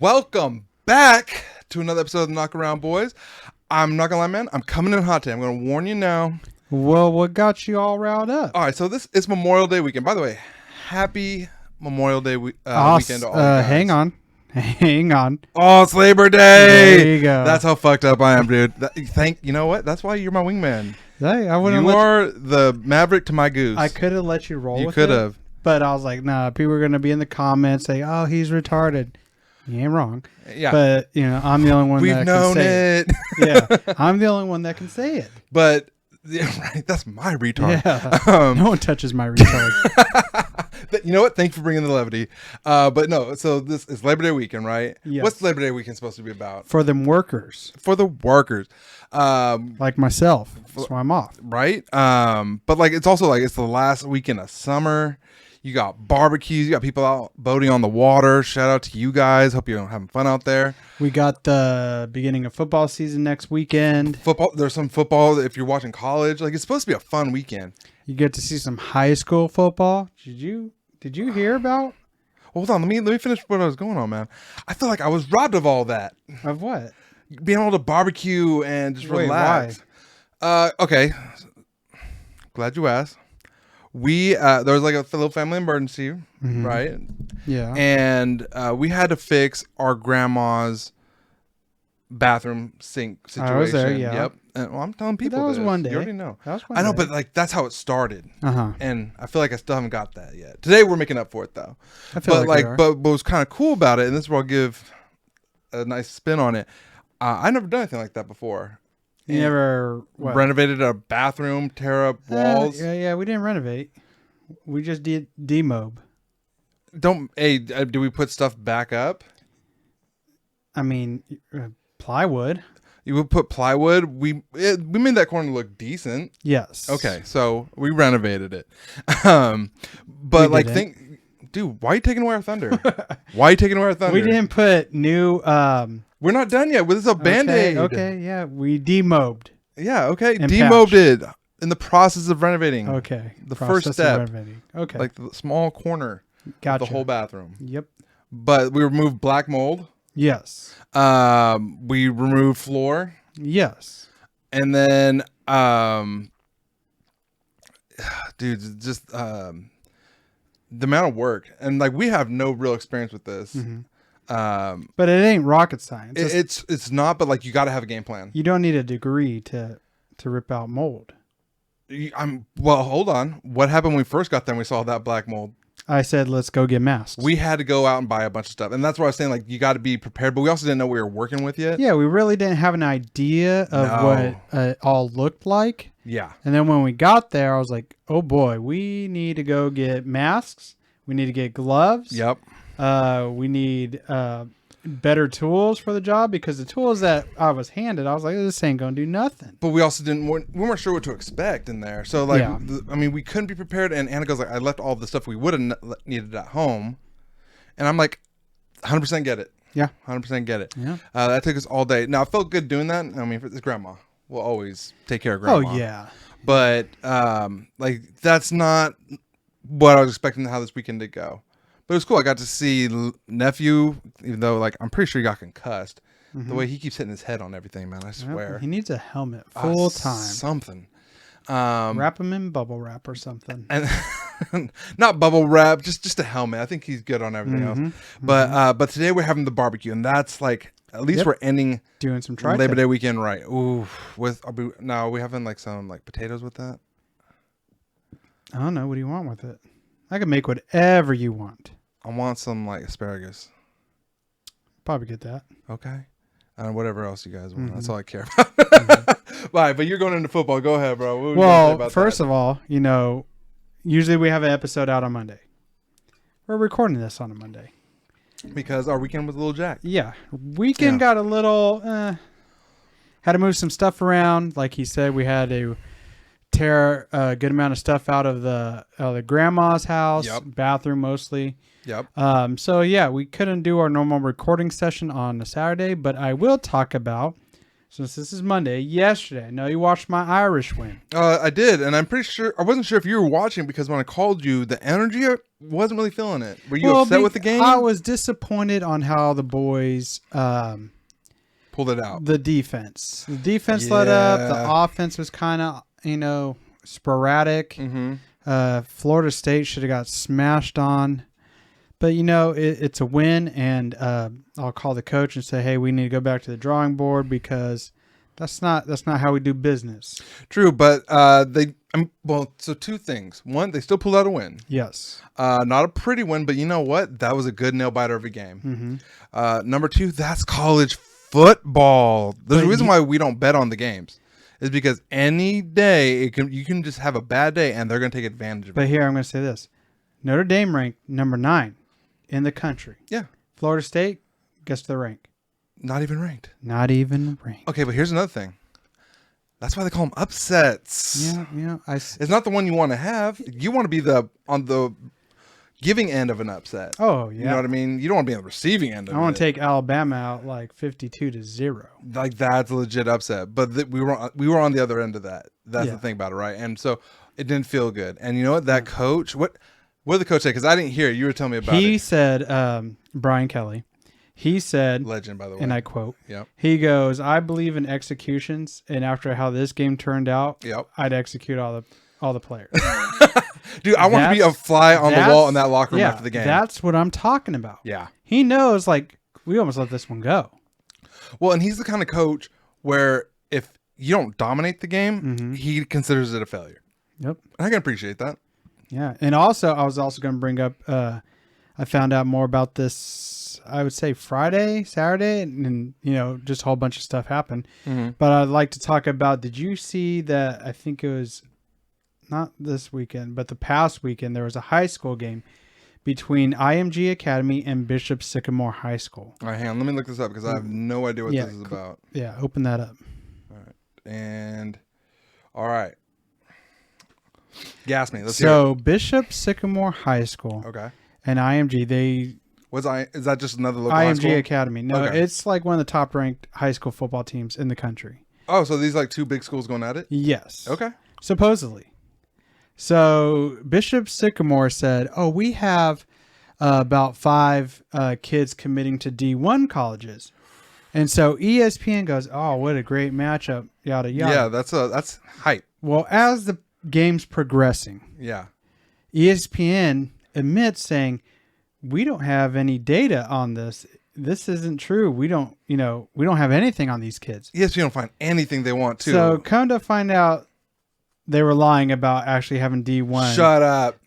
Welcome back to another episode of the Knock Around Boys. I'm not gonna lie, man. I'm coming in hot today. I'm gonna warn you now. Well, what got you all riled up? All right, so this is Memorial Day weekend. By the way, happy Memorial Day weekend to all you guys. Hang on. Oh, it's Labor Day. There you go. That's how fucked up I am, dude. You know what? That's why you're my wingman. Hey, I wouldn't. You are the Maverick to my Goose. I could have let you roll. You with could it, have, but I was like, nah. People are gonna be in the comments saying, "Oh, he's retarded." You ain't wrong. Yeah, But I'm the only one we've that known can say it. Yeah, I'm the only one that can say it. But yeah, right, that's my retard. Yeah, no one touches my retard. You know what? Thank you for bringing the levity. But no, so this is Labor Day weekend, right? Yes. What's Labor Day weekend supposed to be about? For them workers, For the workers. like myself. That's why I'm off. Right? But like it's also like it's the last weekend of summer. You got barbecues, you got people out boating on the water. Shout out to you guys. Hope you're having fun out there. We got the beginning of football season next weekend. Football, there's some football if you're watching college. Like it's supposed to be a fun weekend. You get to see some high school football. Did you hear about? Hold on, let me finish what I was going on, man. I feel like I was robbed of all that. Of what? Being able to barbecue and just Wait, relax. Okay. Glad you asked. There was like a little family emergency, right? Yeah. And we had to fix our grandma's bathroom sink situation. I was there, yeah. Yep. And I'm telling people that was this. one day. You already know. That was one I know, day. but like that's how it started. Uh-huh. And I feel like I still haven't got that yet. Today we're making up for it though. I feel But like we are. but what was kind of cool about it, and this is where I'll give a nice spin on it. I never done anything like that before. You never what? Renovated a bathroom, tear up walls. Yeah. We didn't renovate. We just did demob. Do we put stuff back up? I mean, plywood. You would put plywood. We made that corner look decent. Yes. Okay, so we renovated it. But like, dude, why are you taking away our thunder? Why are you taking away our thunder? We didn't put new. We're not done yet. This is a Band-Aid. Okay. Yeah. We demobed. Yeah. Okay. And Demobed patched. it in the process of renovating. Okay. The Process first of step. renovating. Okay. Like the small corner Gotcha. of the whole bathroom. Yep. But we removed black mold. Yes. We removed floor. Yes. And then, dude, just the amount of work, and like we have no real experience with this. But it ain't rocket science. It's not, but like you got to have a game plan. You don't need a degree to rip out mold. Well, hold on. What happened when we first got there and we saw that black mold? I said, let's go get masks. We had to go out and buy a bunch of stuff, and that's what I was saying. Like you got to be prepared, but we also didn't know what we were working with yet. Yeah, we really didn't have an idea of what it all looked like. Yeah. And then when we got there, I was like, oh boy, we need to go get masks. We need to get gloves. Yep. We need better tools for the job, because the tools that I was handed, I was like, this ain't gonna do nothing. But we also we weren't sure what to expect in there. So like, Yeah. we couldn't be prepared. And Anna goes like, I left all the stuff we would have needed at home, and I'm like, 100% get it. Yeah. 100% get it. Yeah. That took us all day. Now I felt good doing that. I mean, for this grandma, we'll always take care of grandma. Oh yeah. But like that's not what I was expecting how this weekend to go. But it was cool. I got to see nephew, even though like I'm pretty sure he got concussed. The way he keeps hitting his head on everything, man, I swear. Well, he needs a helmet full time. Something. Wrap him in bubble wrap or something. And not bubble wrap, just a helmet. I think he's good on everything else. But today we're having the barbecue, and that's like at least we're ending Doing some tri Labor Day weekend right. Ooh, are we having like some like potatoes with that? I don't know. What do you want with it? I can make whatever you want. I want some like asparagus. Probably get that. Okay. And whatever else you guys want. That's all I care about. Right, but you're going into football. Go ahead, bro. What were you gonna say Well, about first that? of all, usually we have an episode out on Monday. We're recording this on a Monday. Because our weekend was a little jacked. Yeah. Weekend got a little, had to move some stuff around. Like he said, we had to tear a good amount of stuff out of the grandma's house, bathroom mostly. Yep. So yeah, we couldn't do our normal recording session on a Saturday, but I will talk about since this is Monday, yesterday, I know you watched my Irish win. I did, and I'm pretty sure I wasn't sure if you were watching because when I called you, the energy I wasn't really feeling it. Were you upset with the game? I was disappointed on how the boys pulled it out. The defense let up. The offense was kind of sporadic. Florida State should have got smashed on. But, it's a win, and I'll call the coach and say, hey, we need to go back to the drawing board because that's not how we do business. True, but so two things. One, they still pulled out a win. Yes. Not a pretty win, but you know what? That was a good nail-biter of a game. Number two, that's college football. There's a reason why we don't bet on the games. Is because any day you can just have a bad day, and they're going to take advantage of it. But here, I'm going to say this. Notre Dame ranked number 9. In the country. Yeah. Florida State, guess the rank. Not even ranked. Not even ranked. Okay, but here's another thing. That's why they call them upsets. Yeah. It's not the one you want to have. You want to be on the giving end of an upset. Oh, yeah. You know what I mean? You don't want to be on the receiving end of it. I want to take Alabama out like 52-0. Like that's a legit upset. But we were on the other end of that. That's the thing about it, right? And so it didn't feel good. And you know what? That coach, what did the coach say? Because I didn't hear it. You were telling me about it. He said, Brian Kelly, he said, legend, by the way. And I quote, yep. He goes, I believe in executions. And after how this game turned out, I'd execute all the players. Dude, I want to be a fly on the wall in that locker room after the game. That's what I'm talking about. Yeah. He knows, we almost let this one go. Well, and he's the kind of coach where if you don't dominate the game, he considers it a failure. Yep. I can appreciate that. Yeah. And also, I was also going to bring up, I found out more about this, I would say Friday, Saturday, and just a whole bunch of stuff happened. But I'd like to talk about, did you see that, I think it was not this weekend, but the past weekend, there was a high school game between IMG Academy and Bishop Sycamore High School. All right, hang on. Let me look this up because I have no idea what this is about. Yeah, open that up. All right. All right. Gas me. Let's hear it. Bishop Sycamore High School. Okay. And IMG, is that just another local IMG high school? Academy. No, it's like one of the top ranked high school football teams in the country. Oh, so these like two big schools going at it? Yes. Okay. Supposedly. So Bishop Sycamore said, we have about 5 kids committing to D1 colleges. And so ESPN goes, oh, what a great matchup, yada, yada. Yeah, that's hype. Well, as the game's progressing, ESPN admits saying, we don't have any data on this. This isn't true. We don't have anything on these kids. ESPN don't find anything they want to. So come to find out, they were lying about actually having D1. Shut up.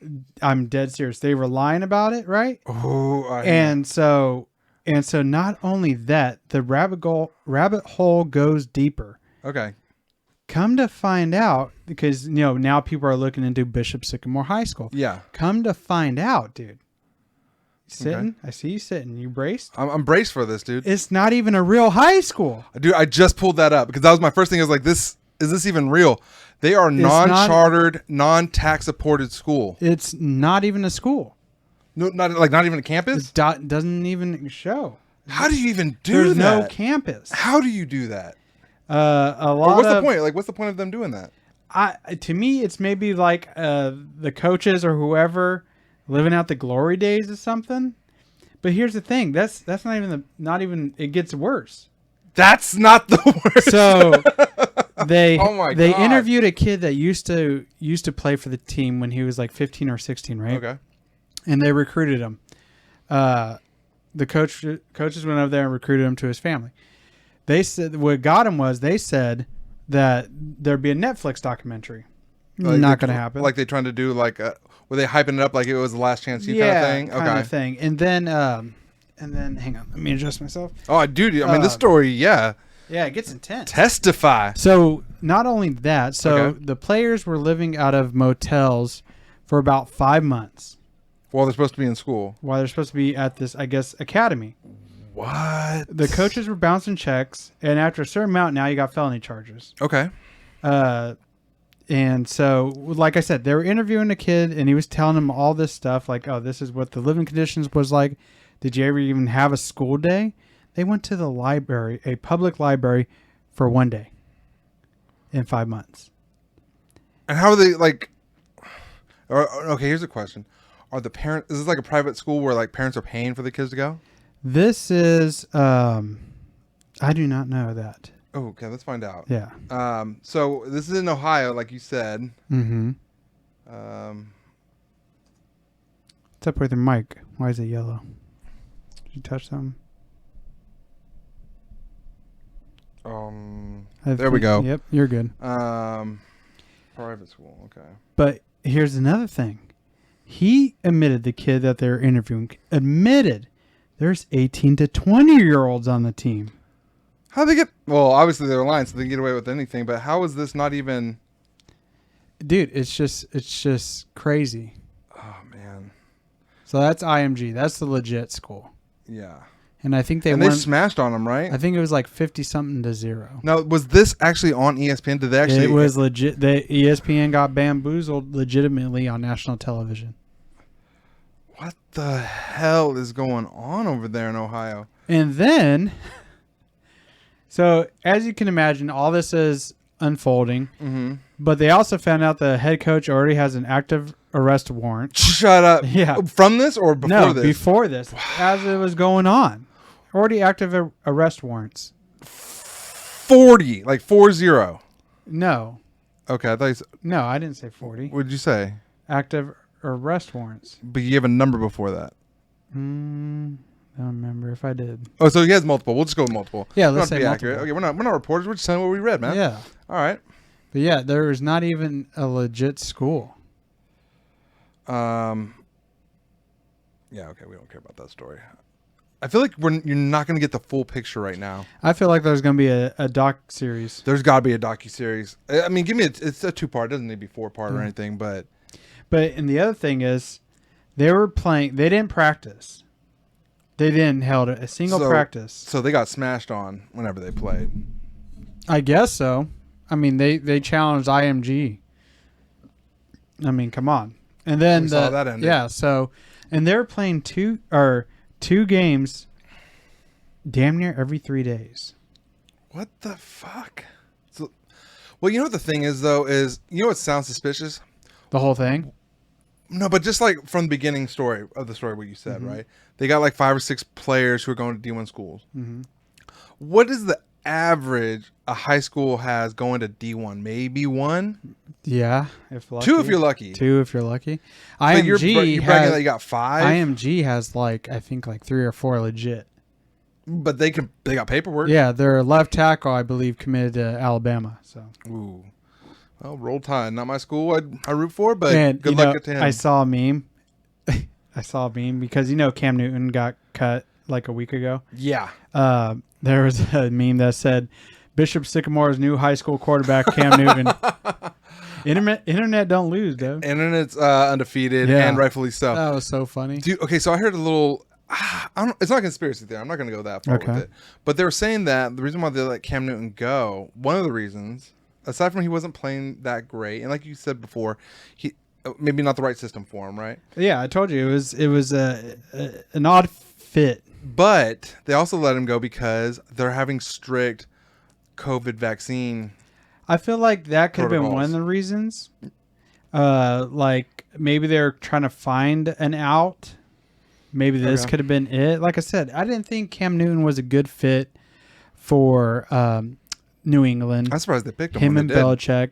I'm dead serious. They were lying about it, right? Oh, and so not only that, the rabbit hole goes deeper. Okay. Come to find out, because now people are looking into Bishop Sycamore High School. Yeah. Come to find out, dude. Sitting? Okay. I see you sitting. You braced? I'm braced for this, dude. It's not even a real high school. Dude, I just pulled that up because that was my first thing. I was like, is this even real? They are non-chartered, non-tax supported school. It's not even a school. No, not even a campus? It doesn't even show. How do you even do There's that? no campus. How do you do that? What's the point? What's the point of them doing that? To me, it's maybe like the coaches or whoever living out the glory days or something. But here's the thing: that's not even. It gets worse. That's not the worst. So they God. interviewed a kid that used to play for the team when he was like 15 or 16, right? Okay. And they recruited him. The coaches went over there and recruited him to his family. They said what got him was they said that there'd be a Netflix documentary. Not going to happen. Like they trying to do were they hyping it up like it was the last chance you kind of thing? Kind of thing. And then hang on, let me adjust myself. Oh, dude, I mean this story, yeah. Yeah, it gets intense. Testify. So not only that, the players were living out of motels for about 5 months. While they're supposed to be in school. While they're supposed to be at this, I guess, academy. What? The coaches were bouncing checks, and after a certain amount, now you got felony charges. Okay. And so, like I said, they were interviewing a kid, and he was telling them all this stuff, like, oh, this is what the living conditions was like. Did you ever even have a school day? They went to the library, a public library, for one day in 5 months. And how are they like? Okay, here's a question: are the parents? Is this like a private school where like parents are paying for the kids to go? This is. I do not know that. Oh, okay, let's find out. Yeah. So this is in Ohio, like you said. Mm-hmm. What's up with your mic? Why is it yellow? Did you touch something? There we go. Yep, you're good. Private school, okay. But here's another thing. He admitted, the kid that they're interviewing admitted there's 18 to 20-year-olds on the team. How they get? Well, obviously they're lying, so they can get away with anything. But how is this not even? Dude, it's just crazy. Oh man. So that's IMG. That's the legit school. Yeah. And I think they smashed on them, right? I think it was like 50-something to 0. Now, was this actually on ESPN? Did they actually? It was legit. The ESPN got bamboozled legitimately on national television. What the hell is going on over there in Ohio? And then, so as you can imagine, all this is unfolding. Mm-hmm. But they also found out the head coach already has an active arrest warrant. Shut up. Yeah. From this or before no, this? Before this, as it was going on. Already active arrest warrants. 40, like 40. No. Okay, I thought you said, No, I didn't say 40. what did you say? Active arrest warrants. But you have a number before that. I don't remember if I did. Oh, so he has multiple. We'll just go with multiple. Yeah, let's say be multiple. accurate. Okay, we're not reporters. We're just saying what we read, man. Yeah. All right. But yeah, there was not even a legit school. Yeah, okay, we don't care about that story. I feel like you're not going to get the full picture right now. I feel like there's going to be a doc series. There's got to be a docuseries. I mean, it's a 2-part. It doesn't need to be 4-part or anything, but. And the other thing is, they were playing. They didn't practice. They didn't held a single practice. So they got smashed on whenever they played. I guess so. I mean, they challenged IMG. I mean, come on. And then we saw that ended. Yeah. So, and they're playing two games, damn near every 3 days. What the fuck? So, well, you know what the thing is though is what sounds suspicious? The whole thing. No, but just like from the beginning of the story, what you said, right? They got like 5 or 6 players who are going to D1 schools. Mm-hmm. What is the average a high school has going to D1? Maybe 1? Yeah, if lucky. 2 if you're lucky. 2 if you're lucky. IMG you're bragging that you got 5. IMG has I think 3 or 4 legit. But they got paperwork. Yeah, their left tackle, I believe, committed to Alabama. So. Ooh. Well, Roll Tide, not my school. I root for, but good luck to him. I saw a meme. Because Cam Newton got cut like a week ago. Yeah. There was a meme that said, Bishop Sycamore's new high school quarterback, Cam Newton. Internet don't lose, though. Internet's undefeated, and rightfully so. That was so funny. Dude, okay, so I heard a little... it's not a conspiracy theory. I'm not going to go that far with it. But they were saying that the reason why they let Cam Newton go, one of the reasons, aside from he wasn't playing that great, and like you said before, he maybe not the right system for him, right? Yeah, I told you it was an odd fit. But they also let him go because they're having strict COVID vaccine. I feel like that could have been one of the reasons. Like maybe they're trying to find an out. Maybe this could have been it. Like I said, I didn't think Cam Newton was a good fit for New England. I'm surprised they picked him. Him and Belichick.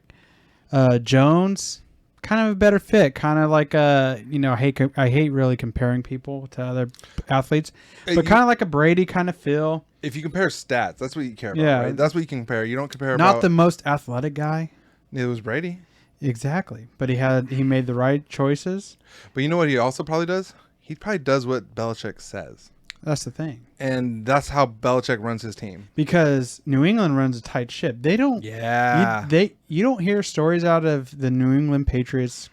Jones, kind of a better fit. Kind of like I hate really comparing people to other athletes, but kind of like a Brady kind of feel. If you compare stats, that's what you care about, right? That's what you can compare. You don't compare not the most athletic guy. Neither was Brady. Exactly, but he made the right choices. But you know what he also probably does? He probably does what Belichick says. That's the thing. And that's how Belichick runs his team. Because New England runs a tight ship. They don't. Yeah. You don't hear stories out of the New England Patriots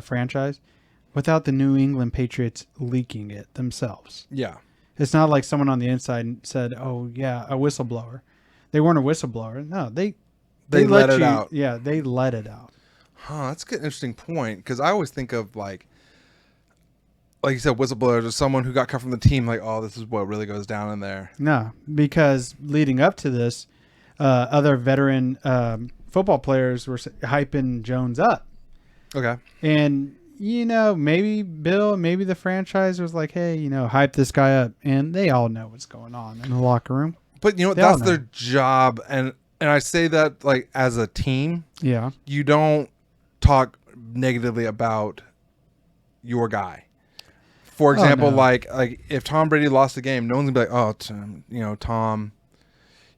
franchise without the New England Patriots leaking it themselves. Yeah. It's not like someone on the inside said, "Oh yeah, a whistleblower." They weren't a whistleblower. No, they let it out. Yeah, they let it out. Huh. That's an interesting point because I always think of like you said, whistleblowers or someone who got cut from the team. Like, oh, this is what really goes down in there. No, because leading up to this, other veteran football players were hyping Jones up. Okay. And, maybe the franchise was like, hey, hype this guy up. And they all know what's going on in the locker room. But, that's their job. And I say that, like, as a team. Yeah. You don't talk negatively about your guy. For example, like if Tom Brady lost the game, no one's going to be like, Tom.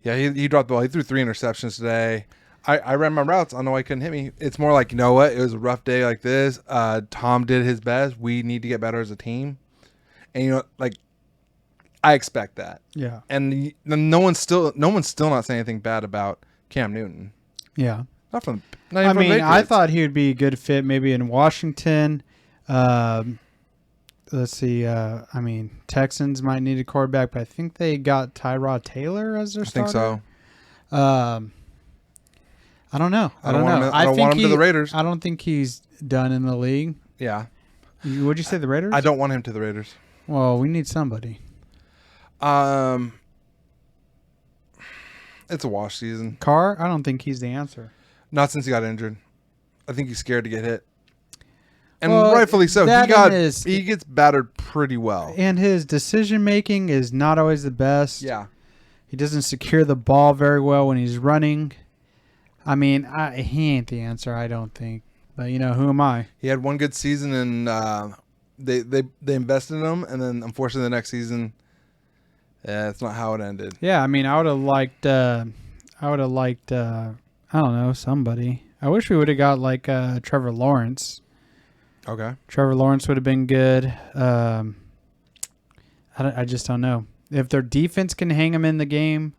Yeah, he dropped the ball. He threw 3 interceptions today. I ran my routes. I know why he couldn't hit me. It's more like, you know what? It was a rough day like this. Tom did his best. We need to get better as a team. And, I expect that. Yeah. And no one's still not saying anything bad about Cam Newton. Yeah. Not even I thought he would be a good fit maybe in Washington. Let's see. Texans might need a quarterback, but I think they got Tyrod Taylor as their starter. I think so. I don't know. I don't want him to the Raiders. I don't think he's done in the league. Yeah. Would you say the Raiders? I don't want him to the Raiders. Well, we need somebody. It's a wash season. Carr, I don't think he's the answer. Not since he got injured. I think he's scared to get hit. And rightfully so. He gets battered pretty well. And his decision making is not always the best. Yeah. He doesn't secure the ball very well when he's running. He ain't the answer, I don't think. But who am I? He had one good season, and they invested in him, and then unfortunately the next season, it's not how it ended. Yeah, I would have liked. I don't know, somebody. I wish we would have got like Trevor Lawrence. Okay. Trevor Lawrence would have been good. I just don't know. If their defense can hang them in the game,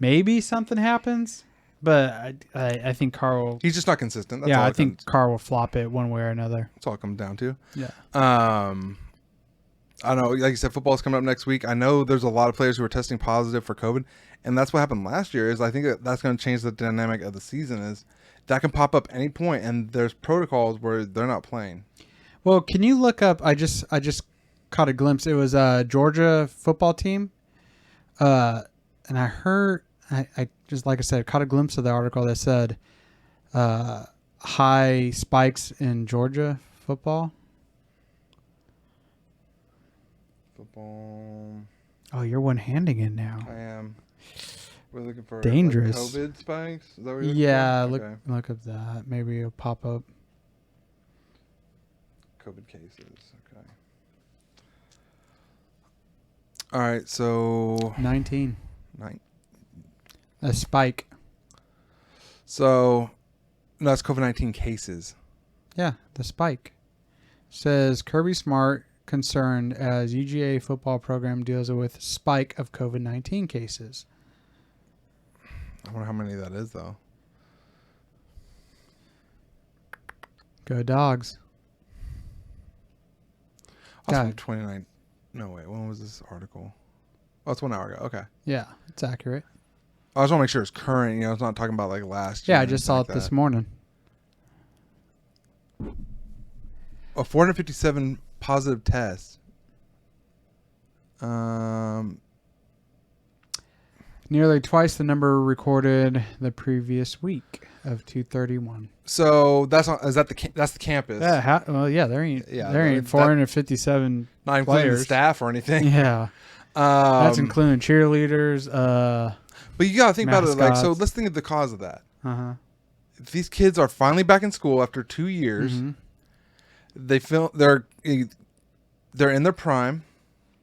maybe something happens. But I think Carr will... He's just not consistent. I think Carr will flop it one way or another. That's all it comes down to. Yeah. I don't know. Like you said, football's coming up next week. I know there's a lot of players who are testing positive for COVID. And that's what happened last year. I think that's going to change the dynamic of the season. Is that can pop up any point, and there's protocols where they're not playing. Well, can you look up? I just caught a glimpse. It was a Georgia football team, and I heard I just, like I said, caught a glimpse of the article that said high spikes in Georgia football. Oh, you're one-handing it now. I am. We're looking for dangerous COVID spikes. Is that what you're looking for? Okay. Look up that. Maybe it'll pop up. COVID cases. Okay. All right. So 19. A spike. So that's COVID-19 cases. Yeah, the spike. Says Kirby Smart concerned as UGA football program deals with spike of COVID-19 cases. I wonder how many that is, though. Go Dogs. Also 29. No, wait. When was this article? Oh, it's 1 hour ago. Okay. Yeah, it's accurate. I just want to make sure it's current. It's not talking about like last year. Yeah, I just saw it this morning. 457 positive tests. Nearly twice the number recorded the previous week of 231. So that's the campus. Yeah, there ain't 457 not including players. The staff or anything. Yeah, that's including cheerleaders. But you gotta think mascots. about it. So let's think of the cause of that. If these kids are finally back in school after 2 years, they feel they're in their prime.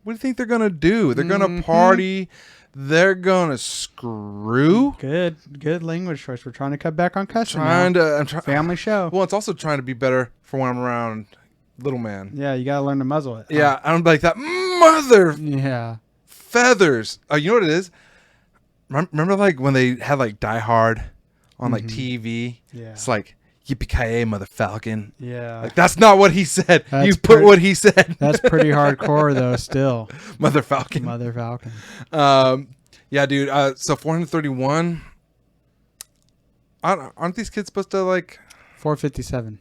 What do you think they're gonna do? They're gonna party. They're gonna screw. Good language choice. We're trying to cut back on cussing. Family show. Well, it's also trying to be better for when I'm around little man. Yeah, you gotta learn to muzzle it. Yeah, I'm like that mother. Yeah. Feathers. Oh, you know what it is? Remember like when they had like Die Hard on like TV? Yeah. It's like yippee-ki-yay, mother falcon. Yeah. Like that's not what he said. That's what he said. That's pretty hardcore though. Still. Mother falcon. Yeah, dude. So 431. Aren't these kids supposed to like 457?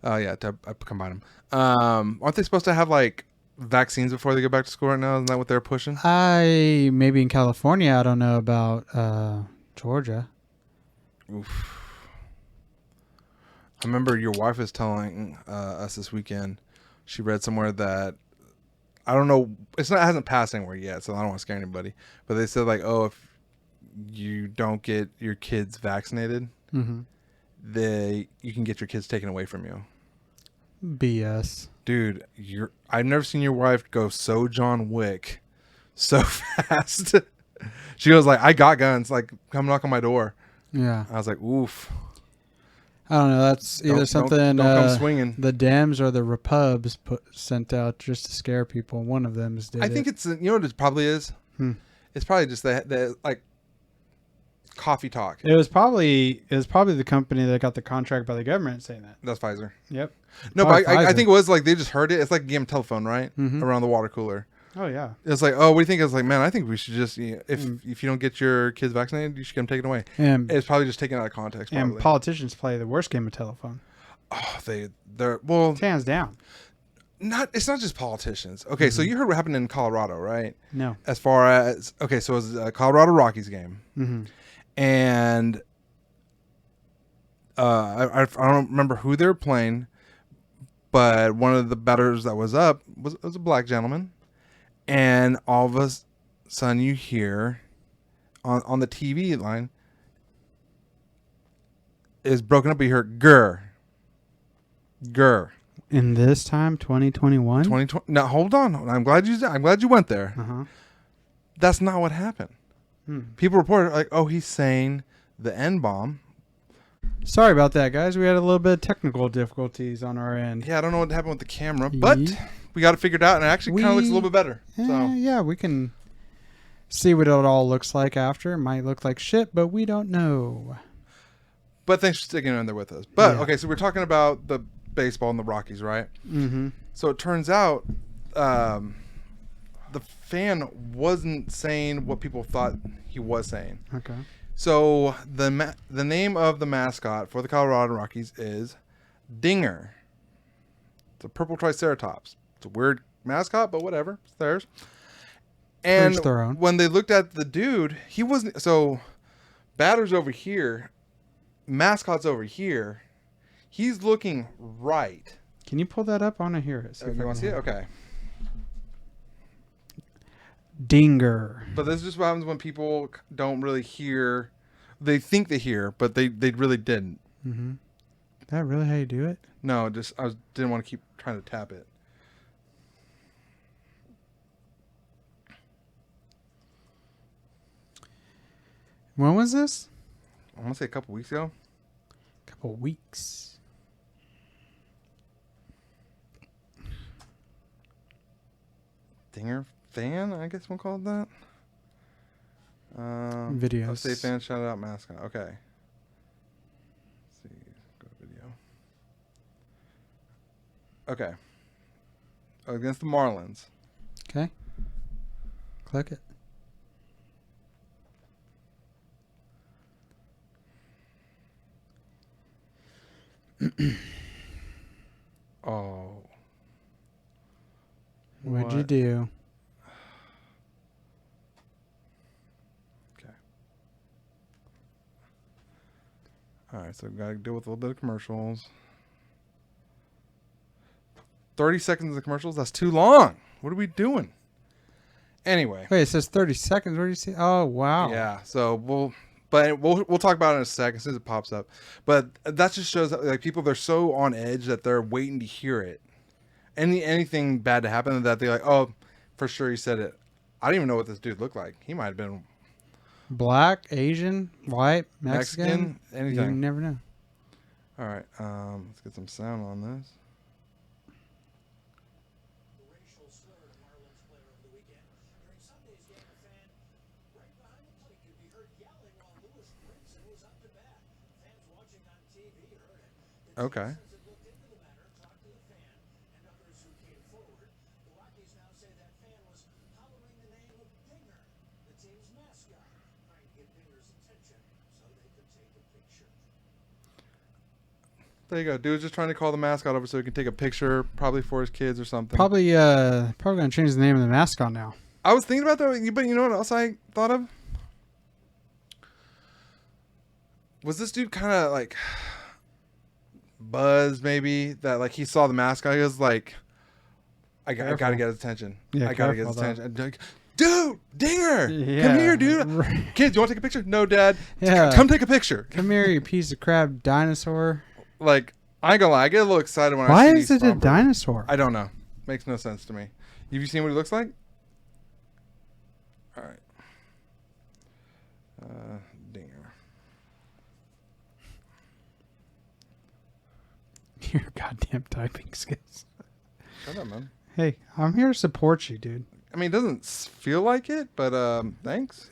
Oh yeah, I combine them. Aren't they supposed to have like vaccines before they go back to school right now? Isn't that what they're pushing? Maybe in California. I don't know about Georgia. Oof. I remember your wife was telling us this weekend. She read somewhere that I don't know. It hasn't passed anywhere yet, so I don't want to scare anybody. But they said like, oh, if you don't get your kids vaccinated, you can get your kids taken away from you. BS. Dude, I've never seen your wife go so John Wick so fast. She goes like, I got guns. Like, come knock on my door. Yeah. I was like, oof. I don't know. That's either something don't come swinging. The Dems or the Repubs sent out just to scare people. One of them did. I think it's what it probably is. It's probably just the like coffee talk. It was probably the company that got the contract by the government saying that. That's Pfizer. Yep. No, but I think it was like they just heard it. It's like a game of telephone, right? Around the water cooler. Oh yeah. It's like, oh, what do you think? I was like, man, I think we should just if you don't get your kids vaccinated, you should get them taken away. And it's probably just taken out of context. Probably. And politicians play the worst game of telephone. Oh, they're well, hands down. It's not just politicians. Okay, so you heard what happened in Colorado, right? No. As far as so it was a Colorado Rockies game, and I don't remember who they were playing, but one of the batters that was up was a black gentleman. And all of a sudden you hear on the TV line is broken up. You hear grr. In this time, 2021? 2020. Now hold on. I'm glad you went there. That's not what happened. People reported like, oh, he's saying the N-bomb. Sorry about that, guys. We had a little bit of technical difficulties on our end. Yeah, I don't know what happened with the camera, but we got it figured out, and it actually kind of looks a little bit better. Yeah, we can see what it all looks like after. It might look like shit, but we don't know. But thanks for sticking in there with us. But, okay, so we're talking about the baseball and the Rockies, right? So it turns out the fan wasn't saying what people thought he was saying. Okay. So the name of the mascot for the Colorado Rockies is Dinger. It's a purple triceratops. It's a weird mascot, but whatever. It's theirs. And when they looked at the dude, he wasn't. So batter's over here, mascot's over here. He's looking right. Can you pull that up? I want to hear it. You want to see it? Okay. Dinger. But this is just what happens when people don't really hear. They think they hear, but they really didn't. Is that really how you do it? No, didn't want to keep trying to tap it. When was this? I want to say a couple weeks ago. Couple weeks. Dinger fan, I guess we'll call it that. Videos. I'll say fan, shout out mascot. Okay. Let's see. Go to video. Okay. Against the Marlins. Okay. Click it. Oh. What'd you do? Okay. All right, so we've got to deal with a little bit of commercials. 30 seconds of commercials? That's too long. What are we doing? Anyway. Wait, it says 30 seconds. Where do you see? Oh, wow. Yeah, so we'll talk about it in a second as soon as it pops up. But that just shows that like people, they're so on edge that they're waiting to hear it. Anything bad to happen that they're like, oh, for sure he said it. I don't even know what this dude looked like. He might have been black, Asian, white, Mexican, anything. You never know. All right, let's get some sound on this. Okay. There you go. Dude's just trying to call the mascot over so he can take a picture, probably for his kids or something. Probably gonna change the name of the mascot now. I was thinking about that, but you know what else I thought of? Was this dude kind of like buzzed? Maybe that like he saw the mascot. He was like, I gotta get his attention. Yeah, I gotta get his attention. I'm like, dude, Dinger, Yeah. come here, dude. Kids, you want to take a picture? No, Dad. Yeah. Come take a picture. Come here, you piece of crap dinosaur. Like, I ain't gonna lie, I get a little excited when I see. Why is it a Stomper. dinosaur? I don't know. Makes no sense to me. Have you seen what he looks like? All right. Dinger. Your goddamn typing skills. Shut up, man. Hey, I'm here to support you, dude. I mean, it doesn't feel like it, but thanks.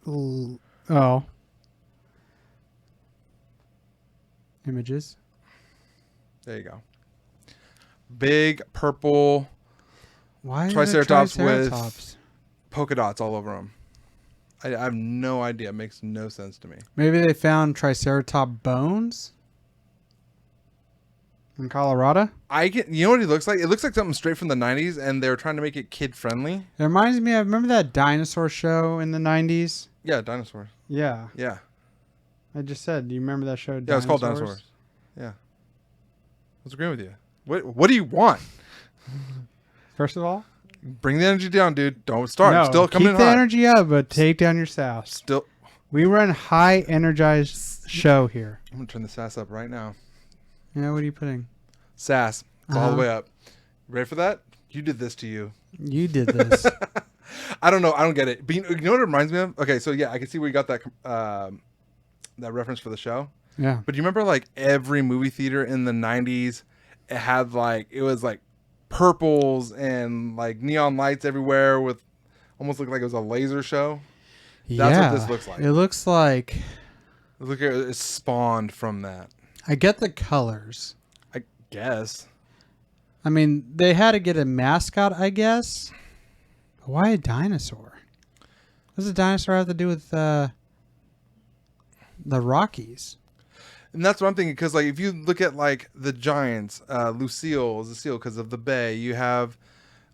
Oh. Images. There you go. Big purple Why is Triceratops it with Triceratops? polka dots all over them. I have no idea. It makes no sense to me. Maybe they found Triceratops bones in Colorado. You know what he looks like? It looks like something straight from the 90s, and they were trying to make it kid friendly. It reminds me of, remember that dinosaur show in the 90s? Yeah, dinosaurs. Yeah. Yeah. I just said, do you remember that show? Yeah, it's called Dinosaurs. Yeah. I was agreeing with you. What do you want? First of all, Bring the energy down, dude. Don't start. no, Still coming keep in the hot. energy up, but take down your sass. Still. We run high energized show here. I'm going to turn the sass up right now. Yeah, what are you putting? Sass. It's all the way up. Ready for that? You did this to you. You did this. I don't know. I don't get it. But you know what it reminds me of? Okay, so yeah, I can see where you got that that reference for the show. Yeah. But you remember like every movie theater in the 90s, it had like, it was like purples and like neon lights everywhere with almost looked like it was a laser show. That's what this looks like. It looks like. Look at it spawned from that. I get the colors. I guess. I mean, they had to get a mascot, I guess. But why a dinosaur? What does a dinosaur have to do with the Rockies? And that's what I'm thinking, because like if you look at like the Giants, Lucille is a seal because of the bay. You have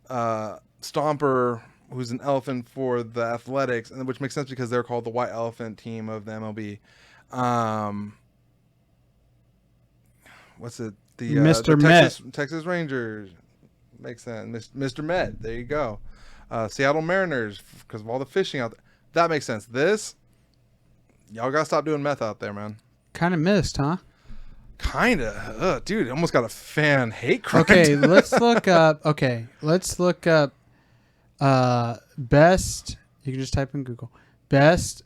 Stomper, who's an elephant for the Athletics, and which makes sense because they're called the White Elephant team of the MLB. What's it? The Mr. Texas Rangers. Makes sense. Mr. Met. There you go. Seattle Mariners because of all the fishing out there. That makes sense. This, y'all gotta stop doing meth out there, man. Kind of missed, huh? Kinda, dude. Almost got a fan hate crime. Okay, let's look up. Best. You can just type in Google. Best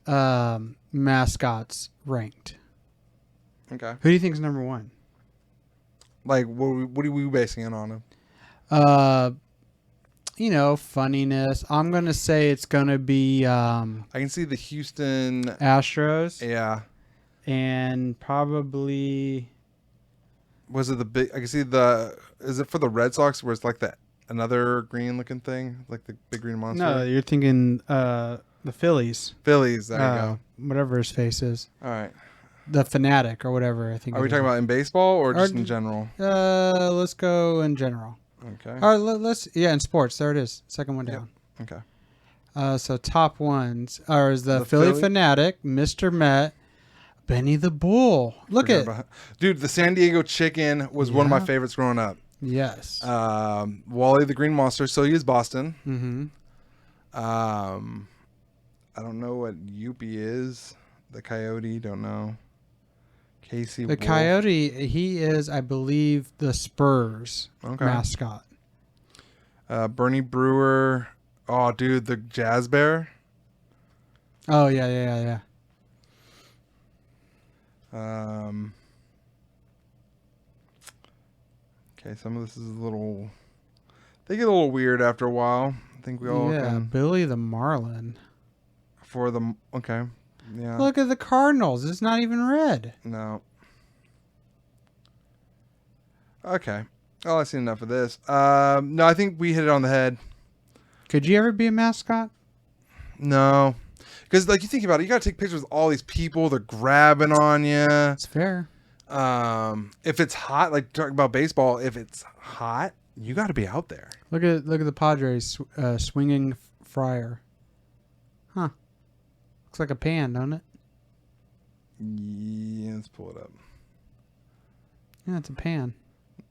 mascots ranked. Okay. Who do you think is number one? Like, what are we basing it on? Funniness. I'm gonna say it's gonna be I can see the Houston Astros. Yeah. And probably. Was it the big? I can see is it for the Red Sox where it's like that another green looking thing, like the big green monster? No, you're thinking the Phillies. Phillies. There you go. Whatever his face is. All right. The Fanatic or whatever. I think. Are we talking about in baseball or just in general? Let's go in general. Okay. All right, let's in sports. There it is. Second one down. Yep. Okay. So top ones are the Philly Fanatic, Mr. Met, Benny the Bull. Dude, the San Diego Chicken was one of my favorites growing up. Yes. Wally the Green Monster. So he is Boston. Mm-hmm. I don't know what Youpie is. The Coyote. Don't know. Casey. The Wolf. Coyote. He is, I believe, the Spurs mascot. Bernie Brewer. Oh, dude, the Jazz Bear. Oh yeah. Okay, some of this is a little. They get a little weird after a while. I think we all can. Billy the Marlin. Okay. Yeah. Look at the Cardinals. It's not even red. No. Okay. Oh, I've seen enough of this. No, I think we hit it on the head. Could you ever be a mascot? No. Because, like, you think about it, you got to take pictures with all these people. They're grabbing on you. It's fair. If it's hot, like talking about baseball, if it's hot, you got to be out there. Look at the Padres swinging Friar. Huh. Looks like a pan, don't it? Yeah, let's pull it up. Yeah, it's a pan.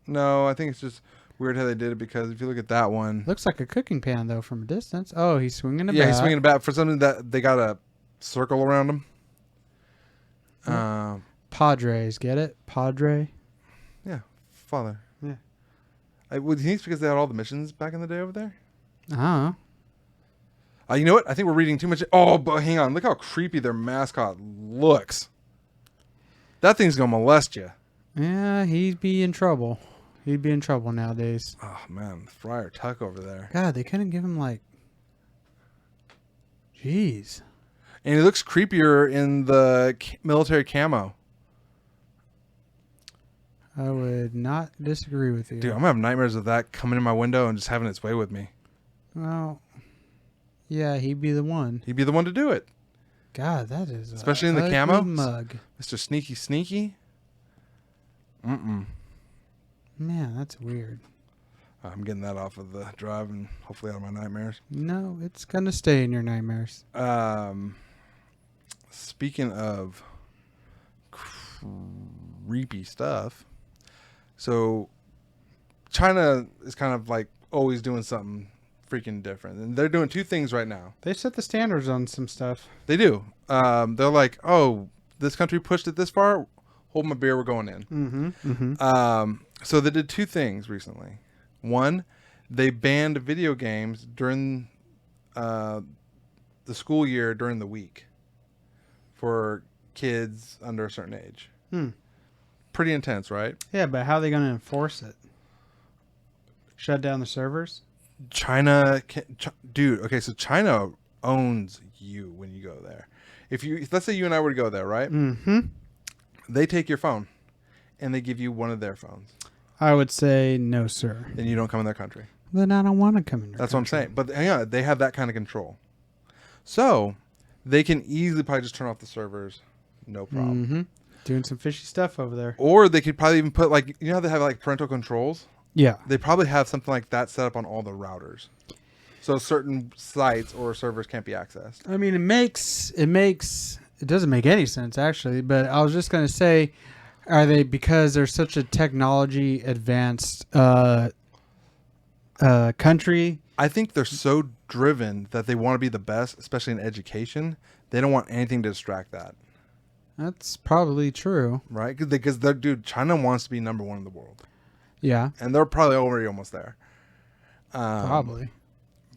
No, I think it's just weird how they did it because if you look at that one. Looks like a cooking pan, though, from a distance. Oh, he's swinging a bat. Yeah, he's swinging a bat for something that they got a circle around him. Padres, get it? Padre? Yeah, father. Yeah. Would you think it's because they had all the missions back in the day over there? Oh. You know what? I think we're reading too much. Oh, but hang on. Look how creepy their mascot looks. That thing's going to molest you. Yeah, he'd be in trouble. He'd be in trouble nowadays. Oh, man. Friar Tuck over there. God, they couldn't give him, like... Jeez. And he looks creepier in the military camo. I would not disagree with you. Dude, I'm going to have nightmares of that coming in my window and just having its way with me. Well, yeah, he'd be the one. He'd be the one to do it. God, that is especially in the camo. Mug. Mr. Sneaky Sneaky. Mm-mm. Man, that's weird. I'm getting that off of the drive and hopefully out of my nightmares. No, it's going to stay in your nightmares. Speaking of creepy stuff, so China is kind of like always doing something freaking different. And they're doing two things right now. They set the standards on some stuff. They do. They're like, oh, this country pushed it this far. Hold my beer. We're going in. Mm-hmm. Mm-hmm. So they did two things recently. One, they banned video games during the school year during the week for kids under a certain age. Pretty intense, right? Yeah, but how are they going to enforce it? Shut down the servers? China, dude. Okay, so China owns you when you go there. Let's say you and I were to go there, right? Mm-hmm. They take your phone, and they give you one of their phones. I would say no, sir. And you don't come in their country. Then I don't want to come in your That's country. what I'm saying. But hang on, they have that kind of control. So they can easily probably just turn off the servers, no problem. Mm-hmm. Doing some fishy stuff over there. Or they could probably even put like, you know how they have like parental controls? Yeah. They probably have something like that set up on all the routers. So certain sites or servers can't be accessed. I mean, it doesn't make any sense actually, but I was just going to say, are they, because they're such a technology advanced country? I think they're so driven that they want to be the best, especially in education. They don't want anything to distract that. That's probably true. Right? Because dude, China wants to be number one in the world. Yeah. And they're probably already almost there. Probably.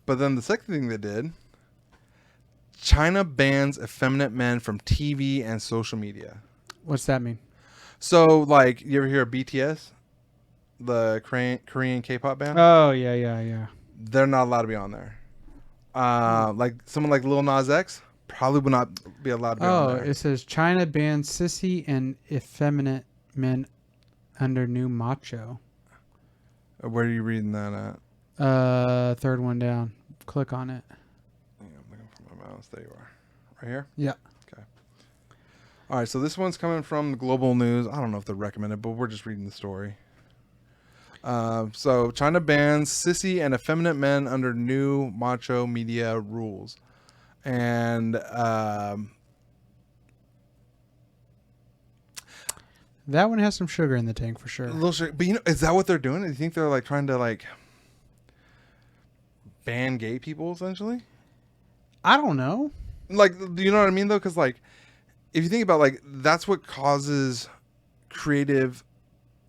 But then the second thing they did, China bans effeminate men from TV and social media. What's that mean? So, like, you ever hear of BTS? The Korean K-pop band? Oh, yeah. They're not allowed to be on there. Like, someone like Lil Nas X probably would not be allowed to be on there. Oh, it says China bans sissy and effeminate men under new macho. Where are you reading that at? Third one down. Click on it. I'm looking for my mouse. There you are. Right here? Yeah. Okay. All right, so this one's coming from Global News. I don't know if they're recommended, but we're just reading the story. So China bans sissy and effeminate men under new macho media rules. And that one has some sugar in the tank for sure. a little sugar, but is that what they're doing? Do you think they're like trying to like ban gay people essentially? I don't know. Like, do you know what I mean though? Because like, if you think about like, that's what causes creative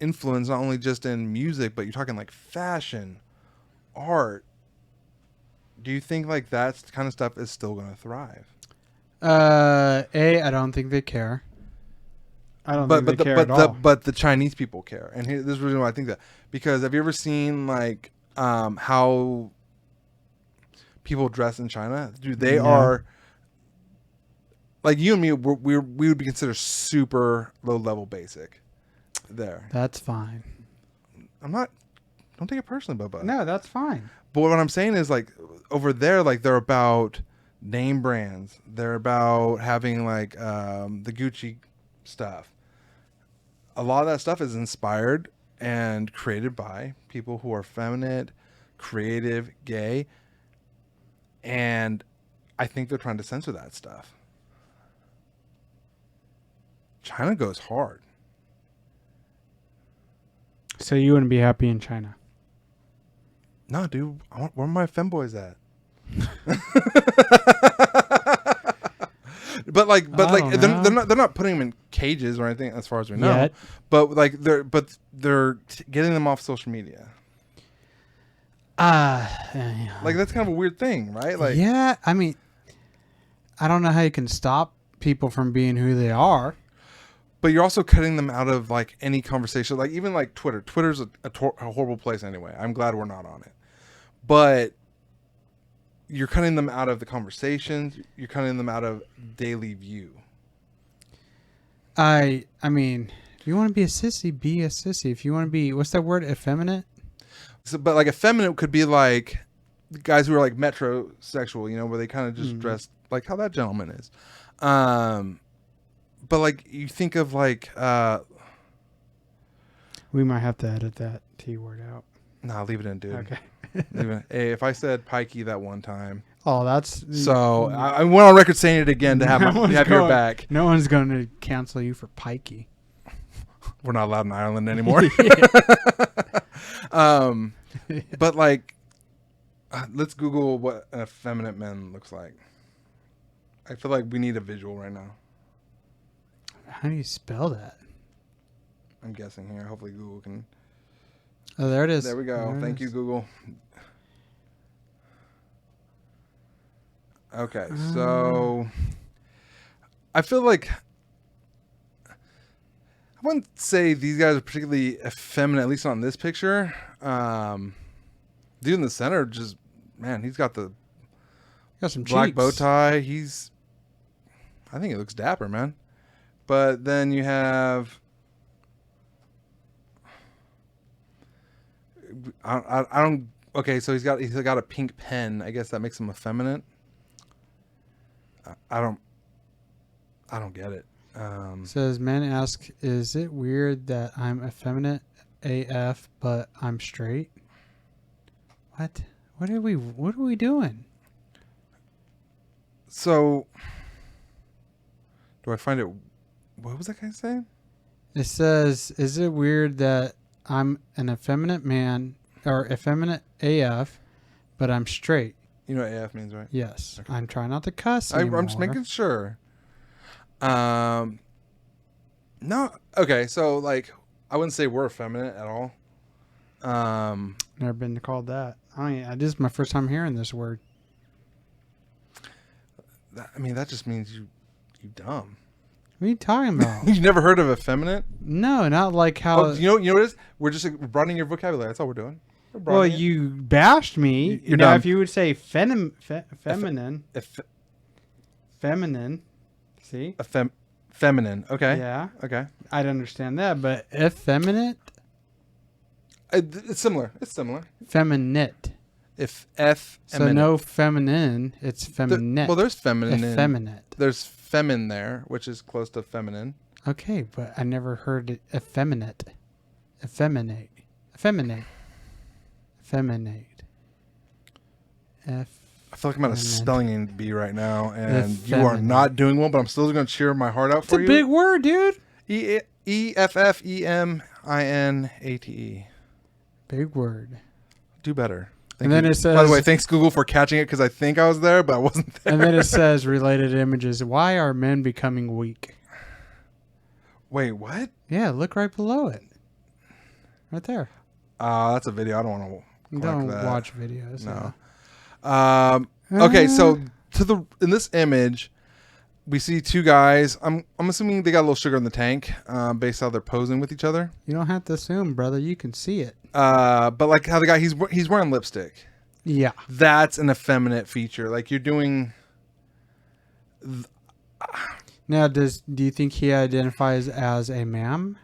influence, not only just in music, but you're talking like fashion, art. Do you think like that kind of stuff is still going to thrive? I don't think they care. I don't think they care at all. But the Chinese people care, and this is the reason why I think that. Because have you ever seen like how people dress in China? Dude, they are like you and me. We would be considered super low level basic. There. That's fine. Don't take it personally, Bubba. No, that's fine. But what I'm saying is like over there, like they're about name brands. They're about having like the Gucci stuff. A lot of that stuff is inspired and created by people who are feminine, creative, gay. And I think they're trying to censor that stuff. China goes hard. So you wouldn't be happy in China? No, dude. Where are my femboys at? But they're not putting them in cages or anything, as far as we know. Yet. But like they're getting them off social media. Like that's kind of a weird thing, right? Like, yeah, I mean, I don't know how you can stop people from being who they are. But you're also cutting them out of like any conversation, like even like Twitter. Twitter's a horrible place anyway. I'm glad we're not on it. But you're cutting them out of the conversations. You're cutting them out of daily view. I mean, if you want to be a sissy, be a sissy. If you want to be, what's that word? Effeminate? So, but like effeminate could be like guys who are like metrosexual, you know, where they kind of just dress like how that gentleman is. But like you think of like we might have to edit that T word out. Nah, leave it in, dude. Okay. Hey, if I said pikey that one time. Oh, that's so I went on record saying it again to have your back. No one's going to cancel you for pikey. We're not allowed in Ireland anymore. But like, let's Google what an effeminate man looks like. I feel like we need a visual right now. How do you spell that? I'm guessing here. Hopefully Google can. Oh, there it is. There we go. Thank you, Google. Okay, so I feel like I wouldn't say these guys are particularly effeminate, at least not in this picture. Dude in the center, just man, he's got some black cheeks. bow tie. I think he looks dapper, man. But then you have. I don't. Okay, so he's got a pink pen. I guess that makes him effeminate. I don't get it. Says men ask, is it weird that I'm effeminate AF but I'm straight? What? What are we doing? So, do I find it? What was that guy saying? It says, is it weird that I'm an effeminate man or effeminate AF, but I'm straight? You know what AF means, right? Yes. Okay. I'm trying not to cuss anymore. I'm just making sure. No. Okay. So like, I wouldn't say we're effeminate at all. Never been called that. This is my first time hearing this word. That just means you dumb. What are you talking about? You never heard of effeminate? No, not like how. Oh, you know what it is? We're just broadening your vocabulary. That's all we're doing. Well, you bashed me. You're now, dumb. if you would say feminine, feminine, see? Feminine. Okay. Yeah. Okay. I'd understand that, but effeminate? It's similar. Feminate. So no feminine, it's feminine. Well, there's feminine. Effeminate. There's femin there, which is close to feminine. Okay, but I never heard it effeminate. Effeminate. Effeminate. Effeminate. I feel like I'm at a spelling bee right now, and you are not doing well, but I'm still going to cheer my heart out for you. It's a big word, dude. EFFEMINATE. Big word. Do better. And then it says, by the way, thanks Google for catching it because I think I was there, but I wasn't there. And then it says related images. Why are men becoming weak? Wait, what? Yeah, look right below it. Right there. That's a video. I don't want to. Don't watch videos. No. Okay, so in this image, we see two guys. I'm assuming they got a little sugar in the tank, based on how they're posing with each other. You don't have to assume, brother. You can see it. But like how the guy he's wearing lipstick. Yeah, that's an effeminate feature. Like you're doing. Now, do you think he identifies as a ma'am?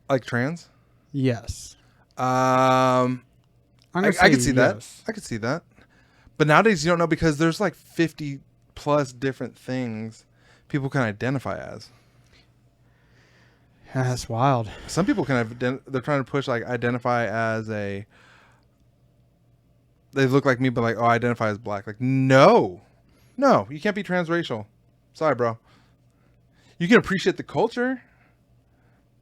Like trans? Yes. I could see that. I could see that. But nowadays you don't know because there's like 50 plus different things people can identify as. Yeah, that's wild. Some people they're trying to push like identify as they look like me, but like, oh, I identify as black. Like, no, you can't be transracial. Sorry, bro. You can appreciate the culture,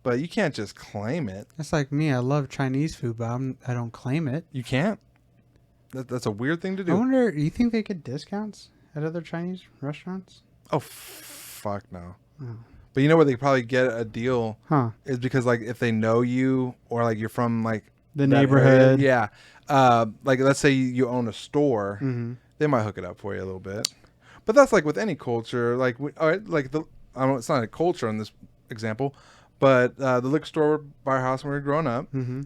but you can't just claim it. That's like me. I love Chinese food, but I don't claim it. You can't. That's a weird thing to do. I wonder, do you think they get discounts at other Chinese restaurants? Oh, fuck no. Oh. But you know where they probably get a deal? Huh. Is because, like, if they know you or, like, you're from, like, the neighborhood. Area, yeah. Like, let's say you own a store. Mm-hmm. They might hook it up for you a little bit. But that's, like, with any culture. Like, all right, like, it's not a culture in this example, but the liquor store by our house when we were growing up, mm-hmm.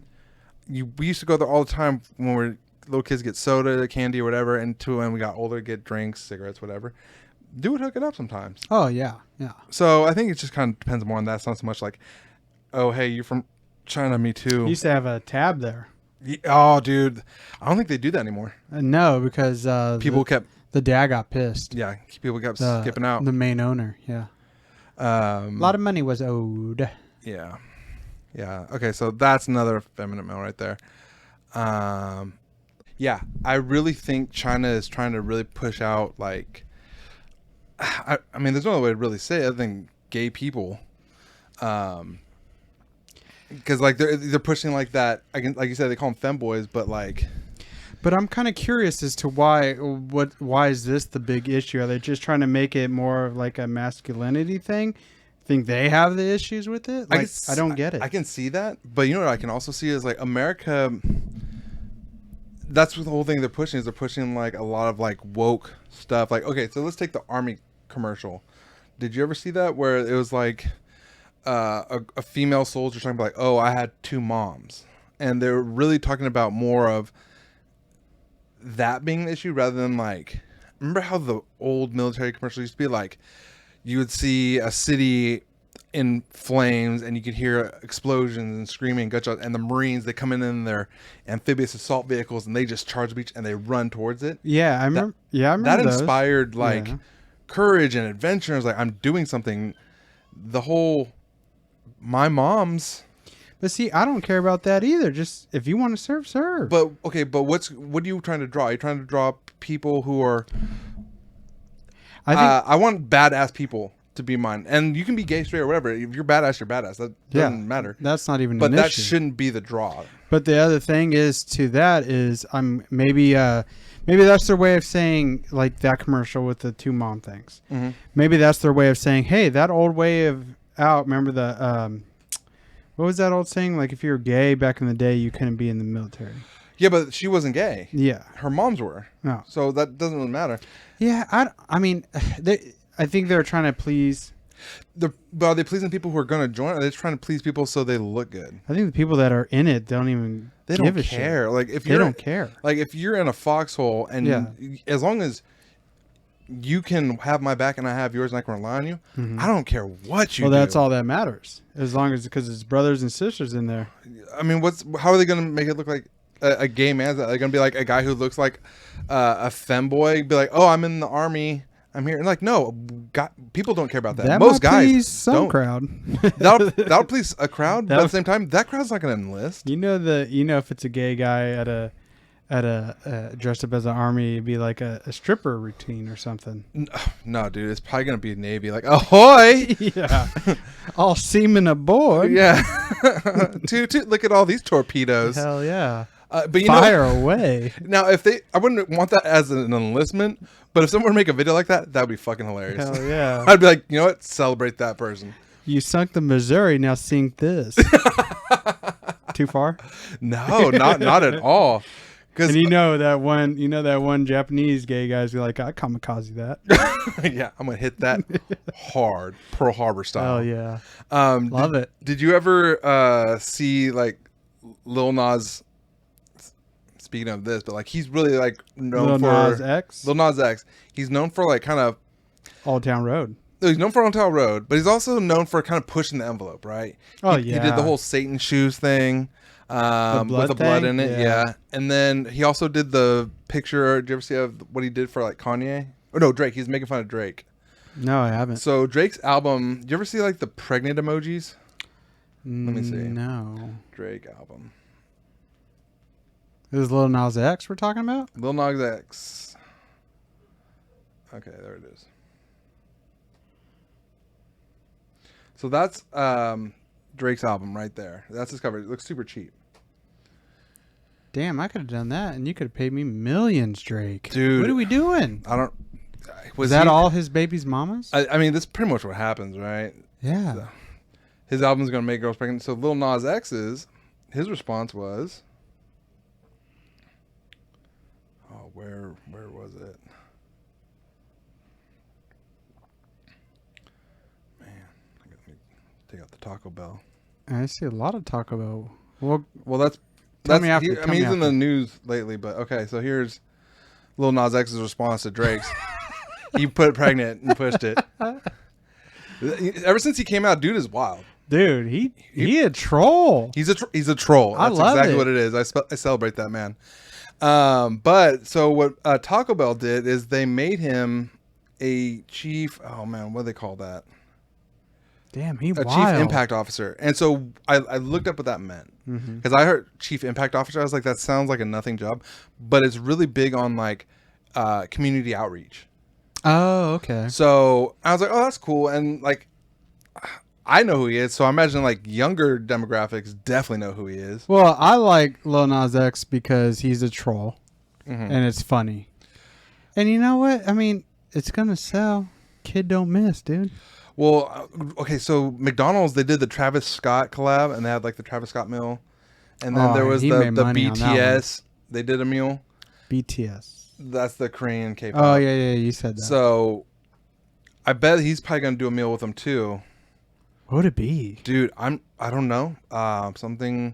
We used to go there all the time when we were little kids, get soda, candy, or whatever, and when we got older, get drinks, cigarettes, whatever. Dude would hook it up sometimes. Oh, yeah. Yeah. So I think it just kind of depends more on that. It's not so much like, oh, hey, you're from China, me too. You used to have a tab there. Oh, dude. I don't think they do that anymore. No, because people kept... The dad got pissed. Yeah, people kept skipping out. The main owner, yeah. A lot of money was owed. Yeah. Yeah. Okay, so that's another effeminate male right there. Yeah, I really think China is trying to really push out, like... I mean, there's no other way to really say it other than gay people. Because, like, they're pushing, like, that... like you said, they call them femboys, but, like... But I'm kind of curious as to why is this the big issue? Are they just trying to make it more of like a masculinity thing? Think they have the issues with it? Like, I don't get it. I can see that, but you know what I can also see is like America. That's what the whole thing they're pushing is they're pushing like a lot of like woke stuff. Like, okay, so let's take the Army commercial. Did you ever see that where it was like a female soldier talking about like, oh, I had 2 moms, and they're really talking about more of that being the issue rather than like, remember how the old military commercials used to be like, you would see a city in flames and you could hear explosions and screaming and gunshots, and the Marines, they come in their amphibious assault vehicles and they just charge the beach and they run towards it. Yeah, I remember. I remember that those. Inspired like courage and adventure. It's like, I'm doing something. The whole my mom's. But see, I don't care about that either. Just if you want to serve, serve. But okay, but what are you trying to draw? Are you trying to draw people who are? I want badass people to be mine, and you can be gay, straight, or whatever. If you're badass, you're badass. That doesn't matter. That's not even. But an that issue. shouldn't be the draw. But the other thing is maybe that's their way of saying, like that commercial with the 2 mom things. Mm-hmm. Maybe that's their way of saying, hey, that old way of out. Remember the what was that old saying? Like, if you were gay back in the day, you couldn't be in the military. Yeah, but she wasn't gay. Yeah. Her moms were. No. So that doesn't really matter. Yeah, I mean, I think they're trying to please. But are they pleasing people who are going to join? Or are they just trying to please people so they look good? I think the people that are in it don't even give a care. Shit. Like, if they don't care. Like, if you're in a foxhole and as long as you can have my back and I have yours and I can rely on you, I don't care what you do. Well, that's all that matters. As long as, because it's brothers and sisters in there. I mean, how are they going to make it look like a gay man? Are they going to be like a guy who looks like a femboy? Be like, oh, I'm in the Army. I'm here. And like, no, people don't care about that. Most guys please some don't. Crowd. that'll please a crowd, but at the same time, that crowd's not going to enlist. You know, if it's a gay guy at a dressed up as an army, it'd be like a stripper routine or something. No, dude, it's probably going to be Navy. Like, ahoy! Yeah, all seamen aboard. Yeah, look at all these torpedoes. Hell yeah! But fire away. Now, I wouldn't want that as an enlistment. But if someone were to make a video like that, that would be fucking hilarious. Hell yeah! I'd be like, you know what? Celebrate that person. You sunk the Missouri. Now sink this. Too far? No, not at all. And you know that one Japanese gay guy's like, I kamikaze that. Yeah, I'm gonna hit that hard, Pearl Harbor style. Oh yeah, love it. Did you ever see like Lil Nas? Speaking of this, but like he's really like known for Lil Nas X. Lil Nas X. He's known for like kind of Old Town Road. He's known for Old Town Road, but he's also known for kind of pushing the envelope, right? Oh He did the whole Satan shoes thing. With the blood in it, yeah. And then he also did the picture. Did you ever see what he did for like Kanye? Oh no, Drake. He's making fun of Drake. No, I haven't. So Drake's album. Do you ever see like the pregnant emojis? Let me see. No. Drake album. This is Lil Nas X we're talking about? Lil Nas X. Okay, there it is. So that's Drake's album right there. That's his cover. It looks super cheap. Damn, I could have done that, and you could have paid me millions, Drake. Dude, what are we doing? I don't. Was that all his baby's mamas? I mean, that's pretty much what happens, right? Yeah. So, his album's gonna make girls pregnant. So Lil Nas X's, his response was, oh, where was it? Man, I gotta take out the Taco Bell. I see a lot of Taco Bell. Well, that's me after. I mean, he's in the news lately, but okay. So here's Lil Nas X's response to Drake's. He put it pregnant and pushed it. Ever since he came out, dude is wild. Dude, he a troll. He's a troll. That's exactly what it is. I celebrate that man. But so what Taco Bell did is they made him a chief. Oh man, what do they call that? Damn, chief impact officer. And so I looked up what that meant because I heard chief impact officer. I was like, that sounds like a nothing job, but it's really big on like community outreach. Oh, okay. So I was like, oh, that's cool. And like, I know who he is. So I imagine like younger demographics definitely know who he is. Well, I like Lil Nas X because he's a troll and it's funny. And you know what? I mean, it's going to sell. Kid don't miss, dude. Well, okay. So McDonald's, they did the Travis Scott collab and they had like the Travis Scott meal. And then there was the BTS. They did a meal. BTS. That's the Korean K-pop. Oh, yeah, you said that. So I bet he's probably going to do a meal with them too. What would it be? Dude, I don't know. Something,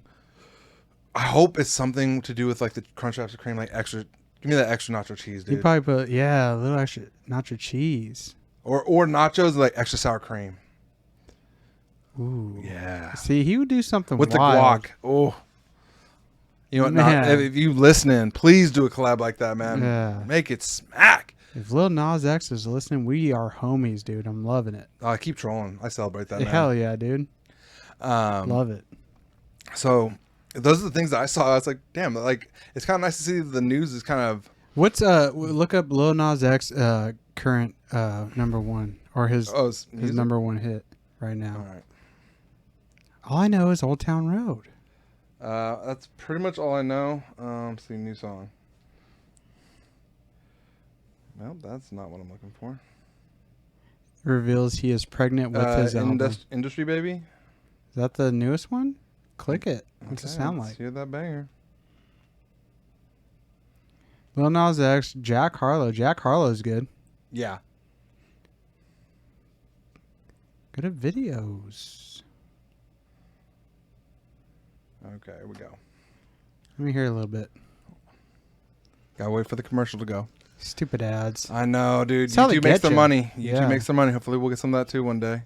I hope it's something to do with like the crunch wraps of cream, like extra, give me that extra nacho cheese, dude. You probably put, a little extra nacho cheese. Or nachos like extra sour cream. Ooh. Yeah. See, he would do something with wild. The guac. Oh. You know what? If you listening, please do a collab like that, man. Yeah. Make it smack. If Lil Nas X is listening, we are homies, dude. I'm loving it. Oh, I keep trolling. I celebrate that, man. Hell yeah, dude. Love it. So those are the things that I saw. I was like, damn, like it's kind of nice to see the news is kind of. What's look up Lil Nas X current number one or his number one hit right now. All right. All I know is Old Town Road. That's pretty much all I know. See, new song. Well, that's not what I'm looking for. Reveals he is pregnant with his album. Industry Baby? Is that the newest one? Click it. What's it sound like? Hear that banger. Lil Nas X, Jack Harlow. Jack Harlow's good. Yeah. Good at videos. Okay, here we go. Let me hear a little bit. Gotta wait for the commercial to go. Stupid ads. I know, dude. That's YouTube makes their money. Yeah. YouTube makes their money. Hopefully we'll get some of that too one day.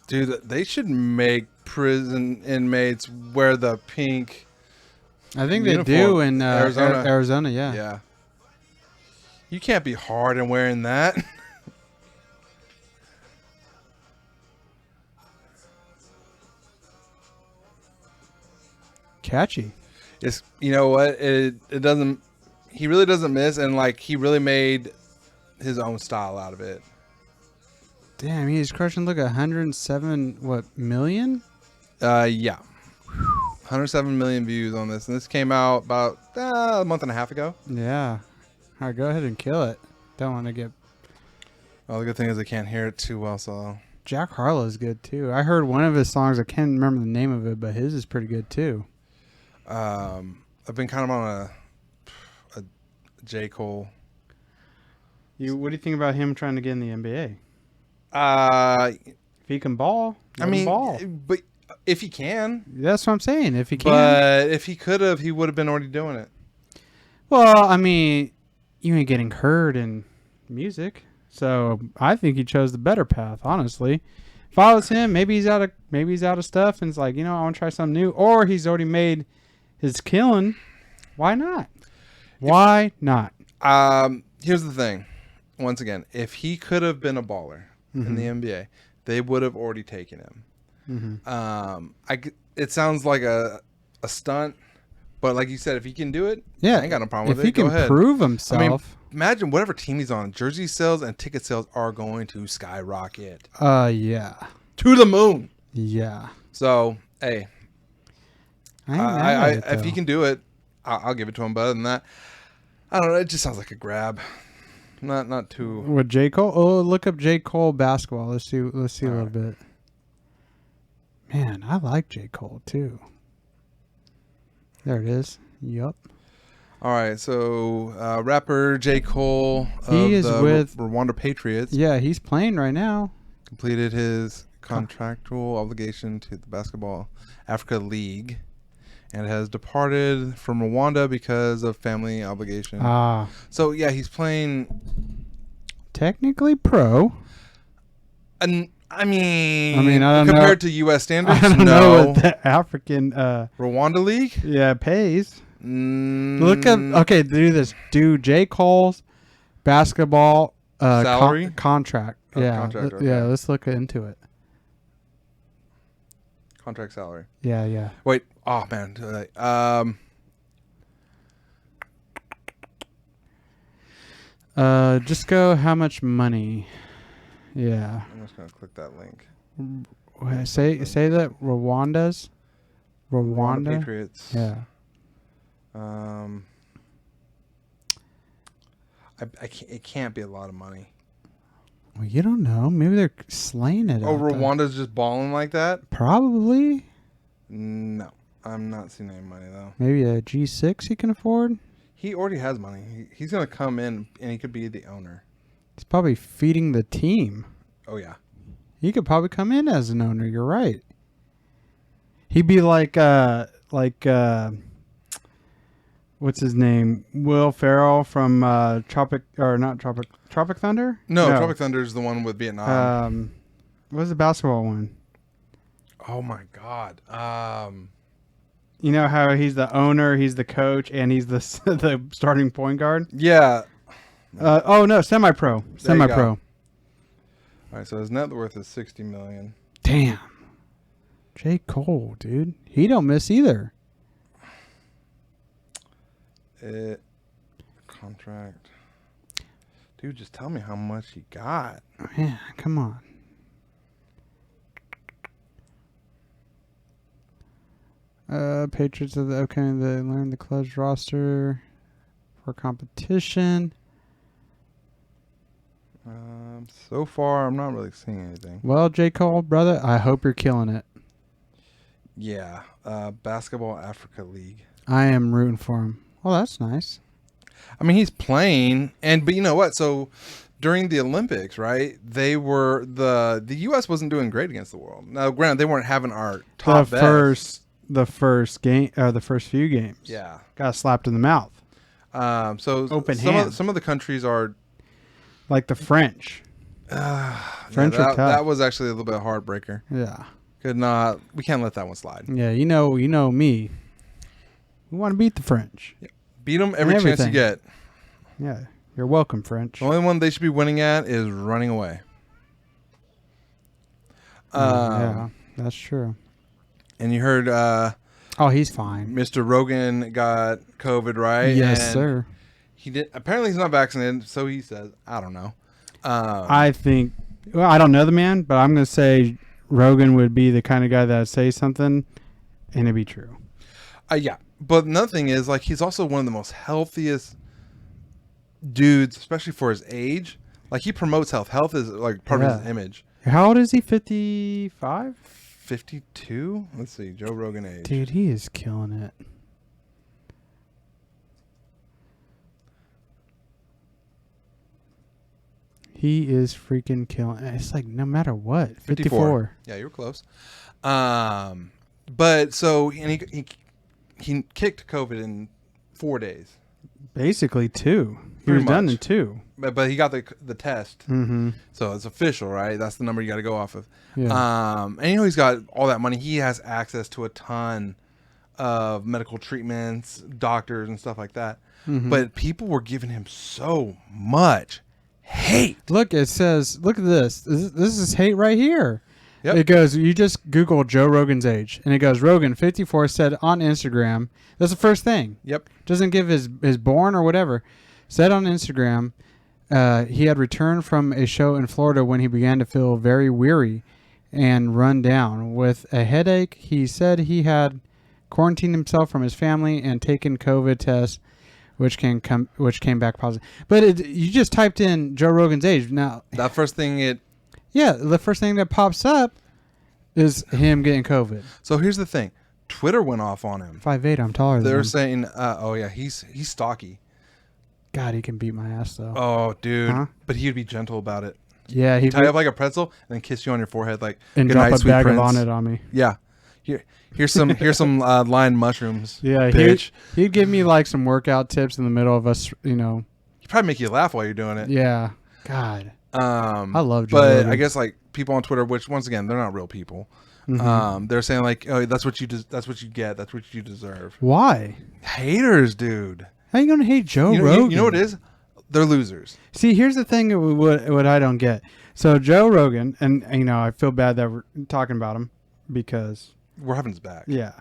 Dude, they should make prison inmates wear the pink. I think they do in Arizona. Arizona, yeah. Yeah. You can't be hard in wearing that. Catchy. It's, you know what? It doesn't. He really doesn't miss, and like he really made his own style out of it. Damn, he's crushing. Look, 107 million? Yeah. 107 million views on this, and this came out about a month and a half ago. Yeah. All right, go ahead and kill it. Don't want to get. Well, the good thing is I can't hear it too well, so. Jack Harlow's good too. I heard one of his songs. I can't remember the name of it, but his is pretty good too. I've been kind of on a J. Cole. What do you think about him trying to get in the NBA? If he can ball, ball. But if he can, that's what I'm saying. If he can, but if he could have, he would have been already doing it. Well, I mean, you ain't getting heard in music, so I think he chose the better path. Honestly, if I was him, maybe he's out of stuff, and it's like, I want to try something new, or he's already made his killing. Why not? Why not? Here's the thing. Once again, if he could have been a baller in the NBA, they would have already taken him. Mm-hmm. It sounds like a stunt, but like you said, if he can do it, Yeah, I ain't got no problem with it. If he can prove himself. I mean, imagine whatever team he's on, jersey sales and ticket sales are going to skyrocket. Yeah. To the moon. Yeah. So, hey, if he can. can do it, I'll give it to him. But other than that, I don't know. It just sounds like a grab. Not too. With J. Cole? Oh, look up J. Cole basketball. Let's see a little bit. Man, I like J. Cole too. There it is. Yup. All right, so rapper J. Cole He is with Rwanda Patriots. Yeah, he's playing right now. Completed his contractual obligation to the Basketball Africa League and has departed from Rwanda because of family obligation. So, yeah, he's playing... Technically pro. And I mean, I don't compared know. to U.S. standards, I don't know what the African... Rwanda League? Yeah, pays. Look up... Okay, do this. Do J. Cole's basketball salary? Contract. Yeah, contract, okay. Yeah, let's look into it. Contract salary. Yeah. Wait. Oh, man. Just go how much money. Yeah. I'm just going to click that link. Say that Rwanda Patriots. Yeah. It can't be a lot of money. Well, you don't know. Maybe they're slaying it. Oh, Rwanda's just balling like that? Probably. No. I'm not seeing any money, though. Maybe a G6 he can afford? He already has money. He's going to come in, and he could be the owner. He's probably feeding the team. Oh, yeah. He could probably come in as an owner. You're right. He'd be like what's his name? Will Ferrell from Tropic Thunder? No, Tropic Thunder is the one with Vietnam. What's the basketball one? Oh, my God. You know how he's the owner, he's the coach, and he's the starting point guard? Yeah. Semi-pro. Semi-pro. All right, so his net worth is $60 million. Damn. J. Cole, dude. He don't miss either. Contract. Dude, just tell me how much he got. Man, come on. Patriots of they learned the club's roster for competition. So far, I'm not really seeing anything. Well, J. Cole, brother, I hope you're killing it. Yeah, Basketball Africa League. I am rooting for him. Well, that's nice. I mean, he's playing, but you know what? So during the Olympics, right? They were the U.S. wasn't doing great against the world. Now, granted, they weren't having our top the first game, the first few games. Yeah, got slapped in the mouth. So open hand. Some of the countries are like the French. French are tough. That was actually a little bit of a heartbreaker. Yeah, we can't let that one slide. Yeah, you know me. We want to beat the French. Yeah. Beat them every chance you get. Yeah, you're welcome, French. The only one they should be winning at is running away. Yeah, that's true. And you heard... he's fine. Mr. Rogan got COVID, right? Yes, sir. He did. Apparently, he's not vaccinated, so he says. I don't know. I think... Well, I don't know the man, but I'm going to say Rogan would be the kind of guy that would say something, and it'd be true. Yeah. But another thing is, like, he's also one of the most healthiest dudes, especially for his age. Like, he promotes health. Health is, like, part of his image. How old is he? 55? 52? Let's see. Joe Rogan age. Dude, he is killing it. He is freaking killing it. It's like no matter what. 54. Yeah, you were close. But so, and he kicked COVID in 4 days. Basically 2. He was done in 2. But he got the test. Mm-hmm. So it's official, right? That's the number you got to go off of. Yeah. And you know he's got all that money. He has access to a ton of medical treatments, doctors, and stuff like that. Mm-hmm. But people were giving him so much hate. Look, it says, look at this. This is hate right here. Yep. It goes, you just Google Joe Rogan's age. And it goes, Rogan, 54, said on Instagram. That's the first thing. Yep. Doesn't give his born or whatever. Said on Instagram, he had returned from a show in Florida when he began to feel very weary and run down. With a headache, he said he had quarantined himself from his family and taken COVID tests, which came back positive. But you just typed in Joe Rogan's age. Now, That first thing the first thing that pops up is him getting COVID. So here's the thing. Twitter went off on him. 5'8", I'm taller than him. They're saying, oh yeah, he's stocky. God, he can beat my ass though. Oh, dude. Huh? But he'd be gentle about it. Yeah, he'd Tie up like a pretzel and then kiss you on your forehead like and good drop night, a sweet bag prince. of on it on me. Yeah. Here's some lion mushrooms. Yeah, bitch. he'd give me like some workout tips in the middle of us, He'd probably make you laugh while you're doing it. Yeah. God. I love Joe But Rogan. I guess like people on Twitter, which once again, they're not real people. Mm-hmm. They're saying like, oh, that's what you get. That's what you deserve. Why? Haters, dude. How you gonna hate Joe You Rogan? know what it is? They're losers. See, here's the thing. What I don't get. So Joe Rogan, and I feel bad that we're talking about him because We're having his back. yeah,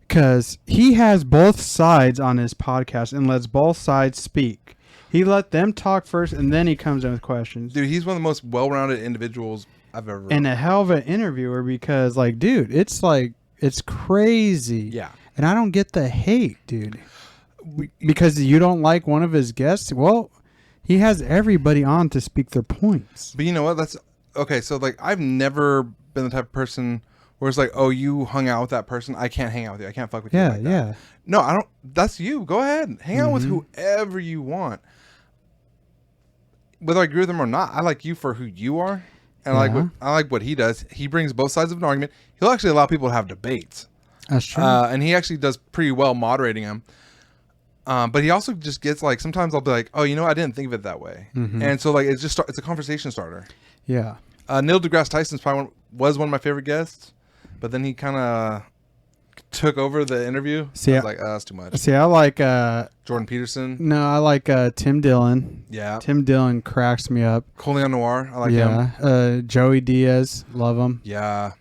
because he has both sides on his podcast and lets both sides speak. He let them talk first, and then he comes in with questions. Dude, he's one of the most well-rounded individuals I've ever. And a hell of an interviewer because, like, dude, it's crazy. Yeah. And I don't get the hate, dude. Because you don't like one of his guests? Well, he has everybody on to speak their points. But you know what? That's okay. So like, I've never been the type of person where it's like, oh, you hung out with that person, I can't hang out with you. I can't fuck with you. Yeah, like that. yeah. No, I don't. That's you. Go ahead, hang out with whoever you want. Whether I agree with him or not, I like you for who you are, and I like what he does. He brings both sides of an argument. He'll actually allow people to have debates. That's true. And he actually does pretty well moderating them. But he also just gets like, sometimes I'll be like, oh, I didn't think of it that way. And so like, it's a conversation starter. Yeah. Neil deGrasse Tyson's probably was one of my favorite guests, but then he kind of took over the interview. See, I was like, that's too much. See, I like Jordan Peterson. No, I like Tim Dillon. Yeah. Tim Dillon cracks me up. Colion Noir. I like him. Joey Diaz, love him. Yeah.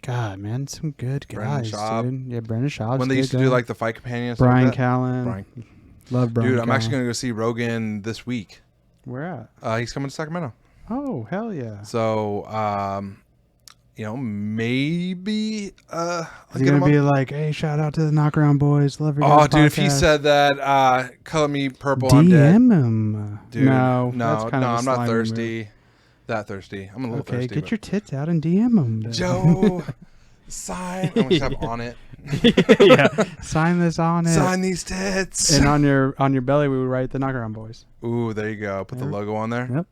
God, man, some good Brendan guys, Schaub. dude. Yeah, Brendan Schaub. When they used to do like the Fight Companion. Brian Callen. Love Brian. Dude, I'm actually going to go see Rogan this week. Where at? He's coming to Sacramento. Oh, hell yeah. So, maybe Is he going to be like, hey, shout out to the Knockaround Boys. Love your guys' dude, if he podcast." said that, color me purple, I'm dead. DM him. Dude, no, no, I'm I'm not thirsty. That thirsty. I'm a little thirsty. Okay, get your tits out and DM him. Then. Joe, sign. I'm going to have on it. Yeah, sign this on it. Sign these tits. And on your belly, we would write the Knockaround Boys. Ooh, there you go. Put the logo on there. Yep.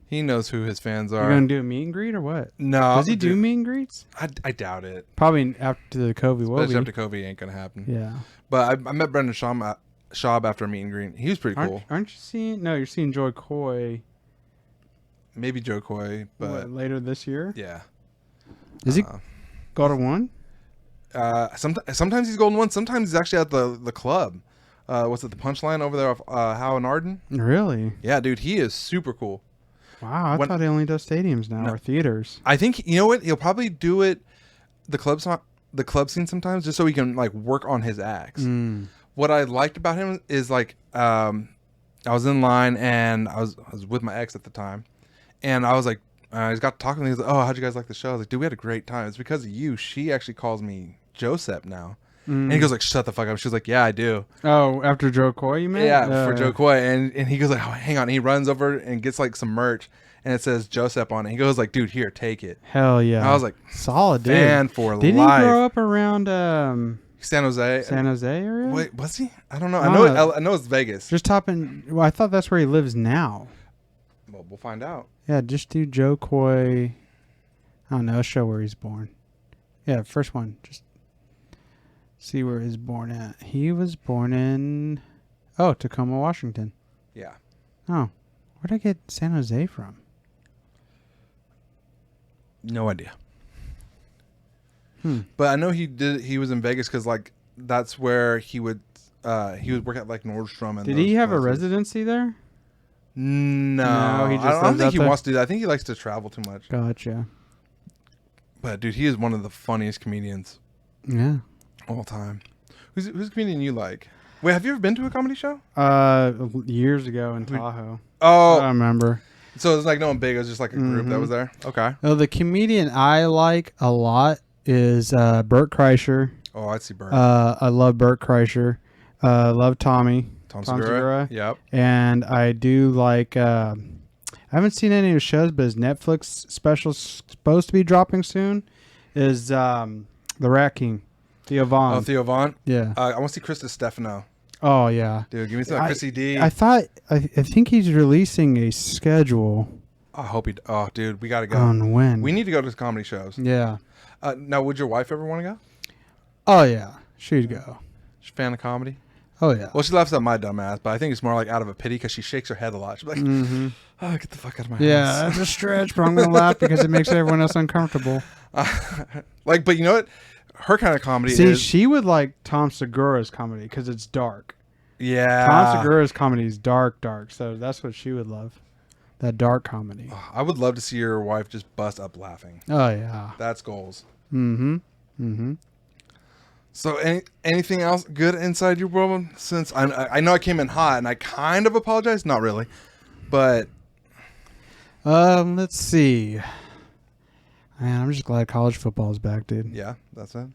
He knows who his fans are. You're going to do a meet and greet or what? No. Does he do meet and greets? I doubt it. Probably after the COVID. Especially after COVID, ain't going to happen. Yeah. But I met Brendan Schaub after a meet and greet. He was pretty cool. Aren't you seeing? No, you're seeing Joy Coy. Maybe Joe Coy, but later this year. Yeah. Is he Golden One? Sometimes he's Golden One. Sometimes he's actually at the club. What's it? The Punchline over there off Howe and Arden. Really? Yeah, dude. He is super cool. Wow, I thought he only does stadiums now or theaters. I think you know what? He'll probably do it the club scene sometimes, just so he can like work on his acts. What I liked about him is like I was in line and I was with my ex at the time, and I was like, he's got to talk to me. He's like, oh, how'd you guys like the show? I was like, dude, we had a great time. It's because of you. She actually calls me Joseph now. And he goes like, shut the fuck up. She was like, yeah, I do. Oh, after Joe Coy, you mean? Yeah, for Joe Coy. And he goes like, oh, hang on. And he runs over and gets like some merch and it says Joseph on it. He goes like, dude, here, take it. Hell yeah. And I was like, solid dude. Fan for Didn't life. Didn't he grow up around San Jose? San Jose area? Wait, was he? I don't know. I know it's Vegas. Just topping. Well, I thought that's where he lives now. Well, we'll find out. Yeah, just do Joe Coy. I don't know. Show where he's born. Yeah, first one. Just see where he's born at. He was born in Tacoma, Washington. Yeah. Oh, where'd I get San Jose from? No idea. But I know he was in Vegas because like that's where he would work at like Nordstrom. And did he have places. a residency there? No, he just I don't lives think out he there? wants to do that. I think he likes to travel too much. Gotcha. But dude, he is one of the funniest comedians Yeah. all time. Who's a comedian you like? Wait, have you ever been to a comedy show? Years ago in Tahoe. Oh, I remember. so it's like no one big. It was just like a group that was there. Okay. Oh, the comedian I like a lot is Bert Kreischer. Oh, I see Bert. I love Bert Kreischer. Love Tommy. Tom Segura. Yep. And I do like. I haven't seen any of his shows, but his Netflix special supposed to be dropping soon. Is The Rat King, Theo Von. Oh, Theo Von. Yeah. I want to see Krista Stefano. Oh yeah. Dude, give me some Chrissy D. I think he's releasing a schedule. I hope he. Oh, dude, we gotta go. On when? We need to go to comedy shows. Yeah. Now, would your wife ever want to go? Oh yeah, she'd go. She's a fan of comedy. Oh yeah. Well, she laughs at my dumb ass, but I think it's more like out of a pity because she shakes her head a lot. She's like, "Oh, get the fuck out of my house." Yeah, that's a stretch, but I'm gonna laugh because it makes everyone else uncomfortable. But you know what? Her kind of comedy See, is. she would like Tom Segura's comedy because it's dark. Yeah. Tom Segura's comedy is dark, so that's what she would love. That dark comedy. I would love to see your wife just bust up laughing. Oh yeah. That's goals. Mm-hmm. So anything else good inside your world? Since I know I came in hot and I kind of apologize. Not really. But. Let's see. Man, I'm just glad college football is back, dude. Yeah, that's it.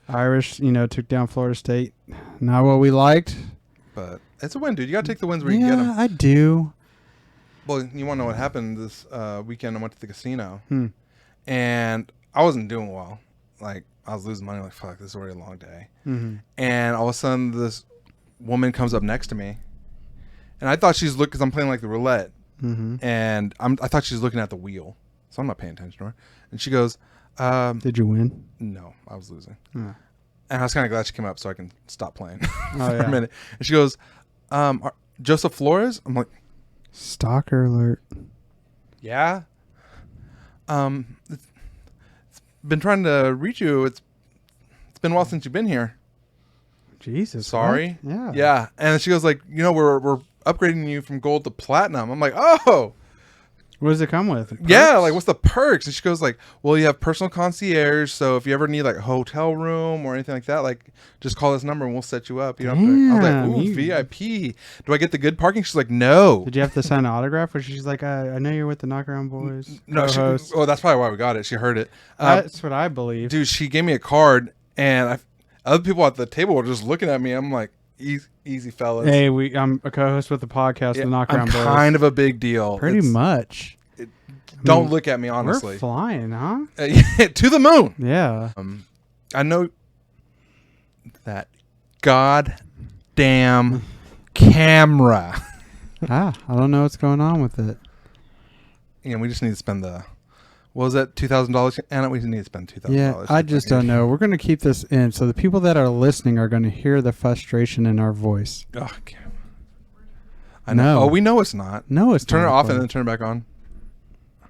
Irish, took down Florida State. Not what we liked. But it's a win, dude. You got to take the wins where you can get them. I do. Well, you want to know what happened this weekend? I went to the casino. And I wasn't doing well. Like, I was losing money. Like, fuck, this is already a long day. And all of a sudden, this woman comes up next to me. And I thought she's looking, because I'm playing like the roulette. And I thought she was looking at the wheel. So I'm not paying attention to her. And she goes, Did you win? No, I was losing. Yeah. And I was kind of glad she came up so I can stop playing for yeah. a minute. And she goes, Joseph Flores? I'm like, stalker alert. yeah. It's been trying to reach you. It's been a while since you've been here. Jesus. Sorry. What? Yeah. Yeah. And she goes like, we're upgrading you from gold to platinum. I'm like, oh. What does it come with? Perks? Yeah, like what's the perks? And she goes like, well, you have personal concierge, so if you ever need like a hotel room or anything like that, like just call this number and we'll set you up. You know, I was like, ooh, VIP. Do I get the good parking? She's like, no. Did you have to sign an autograph? Or she's like, I know you're with the Knockaround Boys. No, that's probably why we got it. She heard it. That's what I believe. Dude, she gave me a card, and other people at the table were just looking at me. I'm like, easy fellas. Hey, I'm a co-host with the podcast, The Knockaround Boys. Kind of a big deal. Pretty much. Don't look at me, honestly. We're flying, huh? To the moon. Yeah. I know that goddamn camera. I don't know what's going on with it. Yeah, we just need to spend what was that, $2,000? And we just need to spend $2,000. Yeah, I just don't know. We're going to keep this in, so the people that are listening are going to hear the frustration in our voice. Oh, okay. I know. No. Oh, we know it's not. No, it's turn not it off recording. and then turn it back on. No,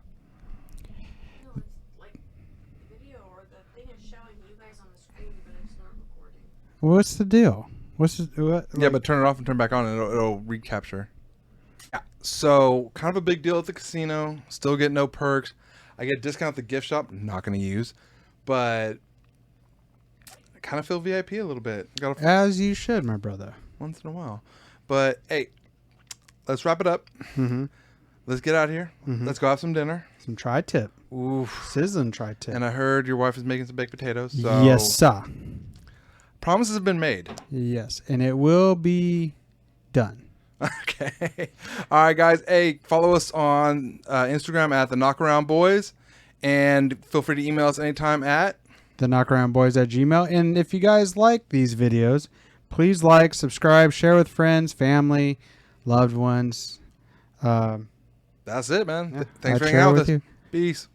it's like the video or the thing is showing you guys on the screen, but it's not recording. What's the deal? What? Yeah, but turn it off and turn it back on, and it'll recapture. Yeah. So, kind of a big deal at the casino. Still get no perks. I get a discount at the gift shop. Not going to use, but I kind of feel VIP a little bit. As you should, my brother. Once in a while. But hey, let's wrap it up. Let's get out of here. Let's go have some dinner. Some tri-tip. Oof. Sizzling tri-tip. And I heard your wife is making some baked potatoes. So yes, sir. Promises have been made. Yes, and it will be done. Okay. All right, guys. Hey, follow us on Instagram at the Knockaround Boys, and feel free to email us anytime at theknockaroundboys@gmail.com. And if you guys like these videos, please like, subscribe, share with friends, family, loved ones. That's it, man. Yeah, Thanks for I'd hanging out share with with us. you. Peace.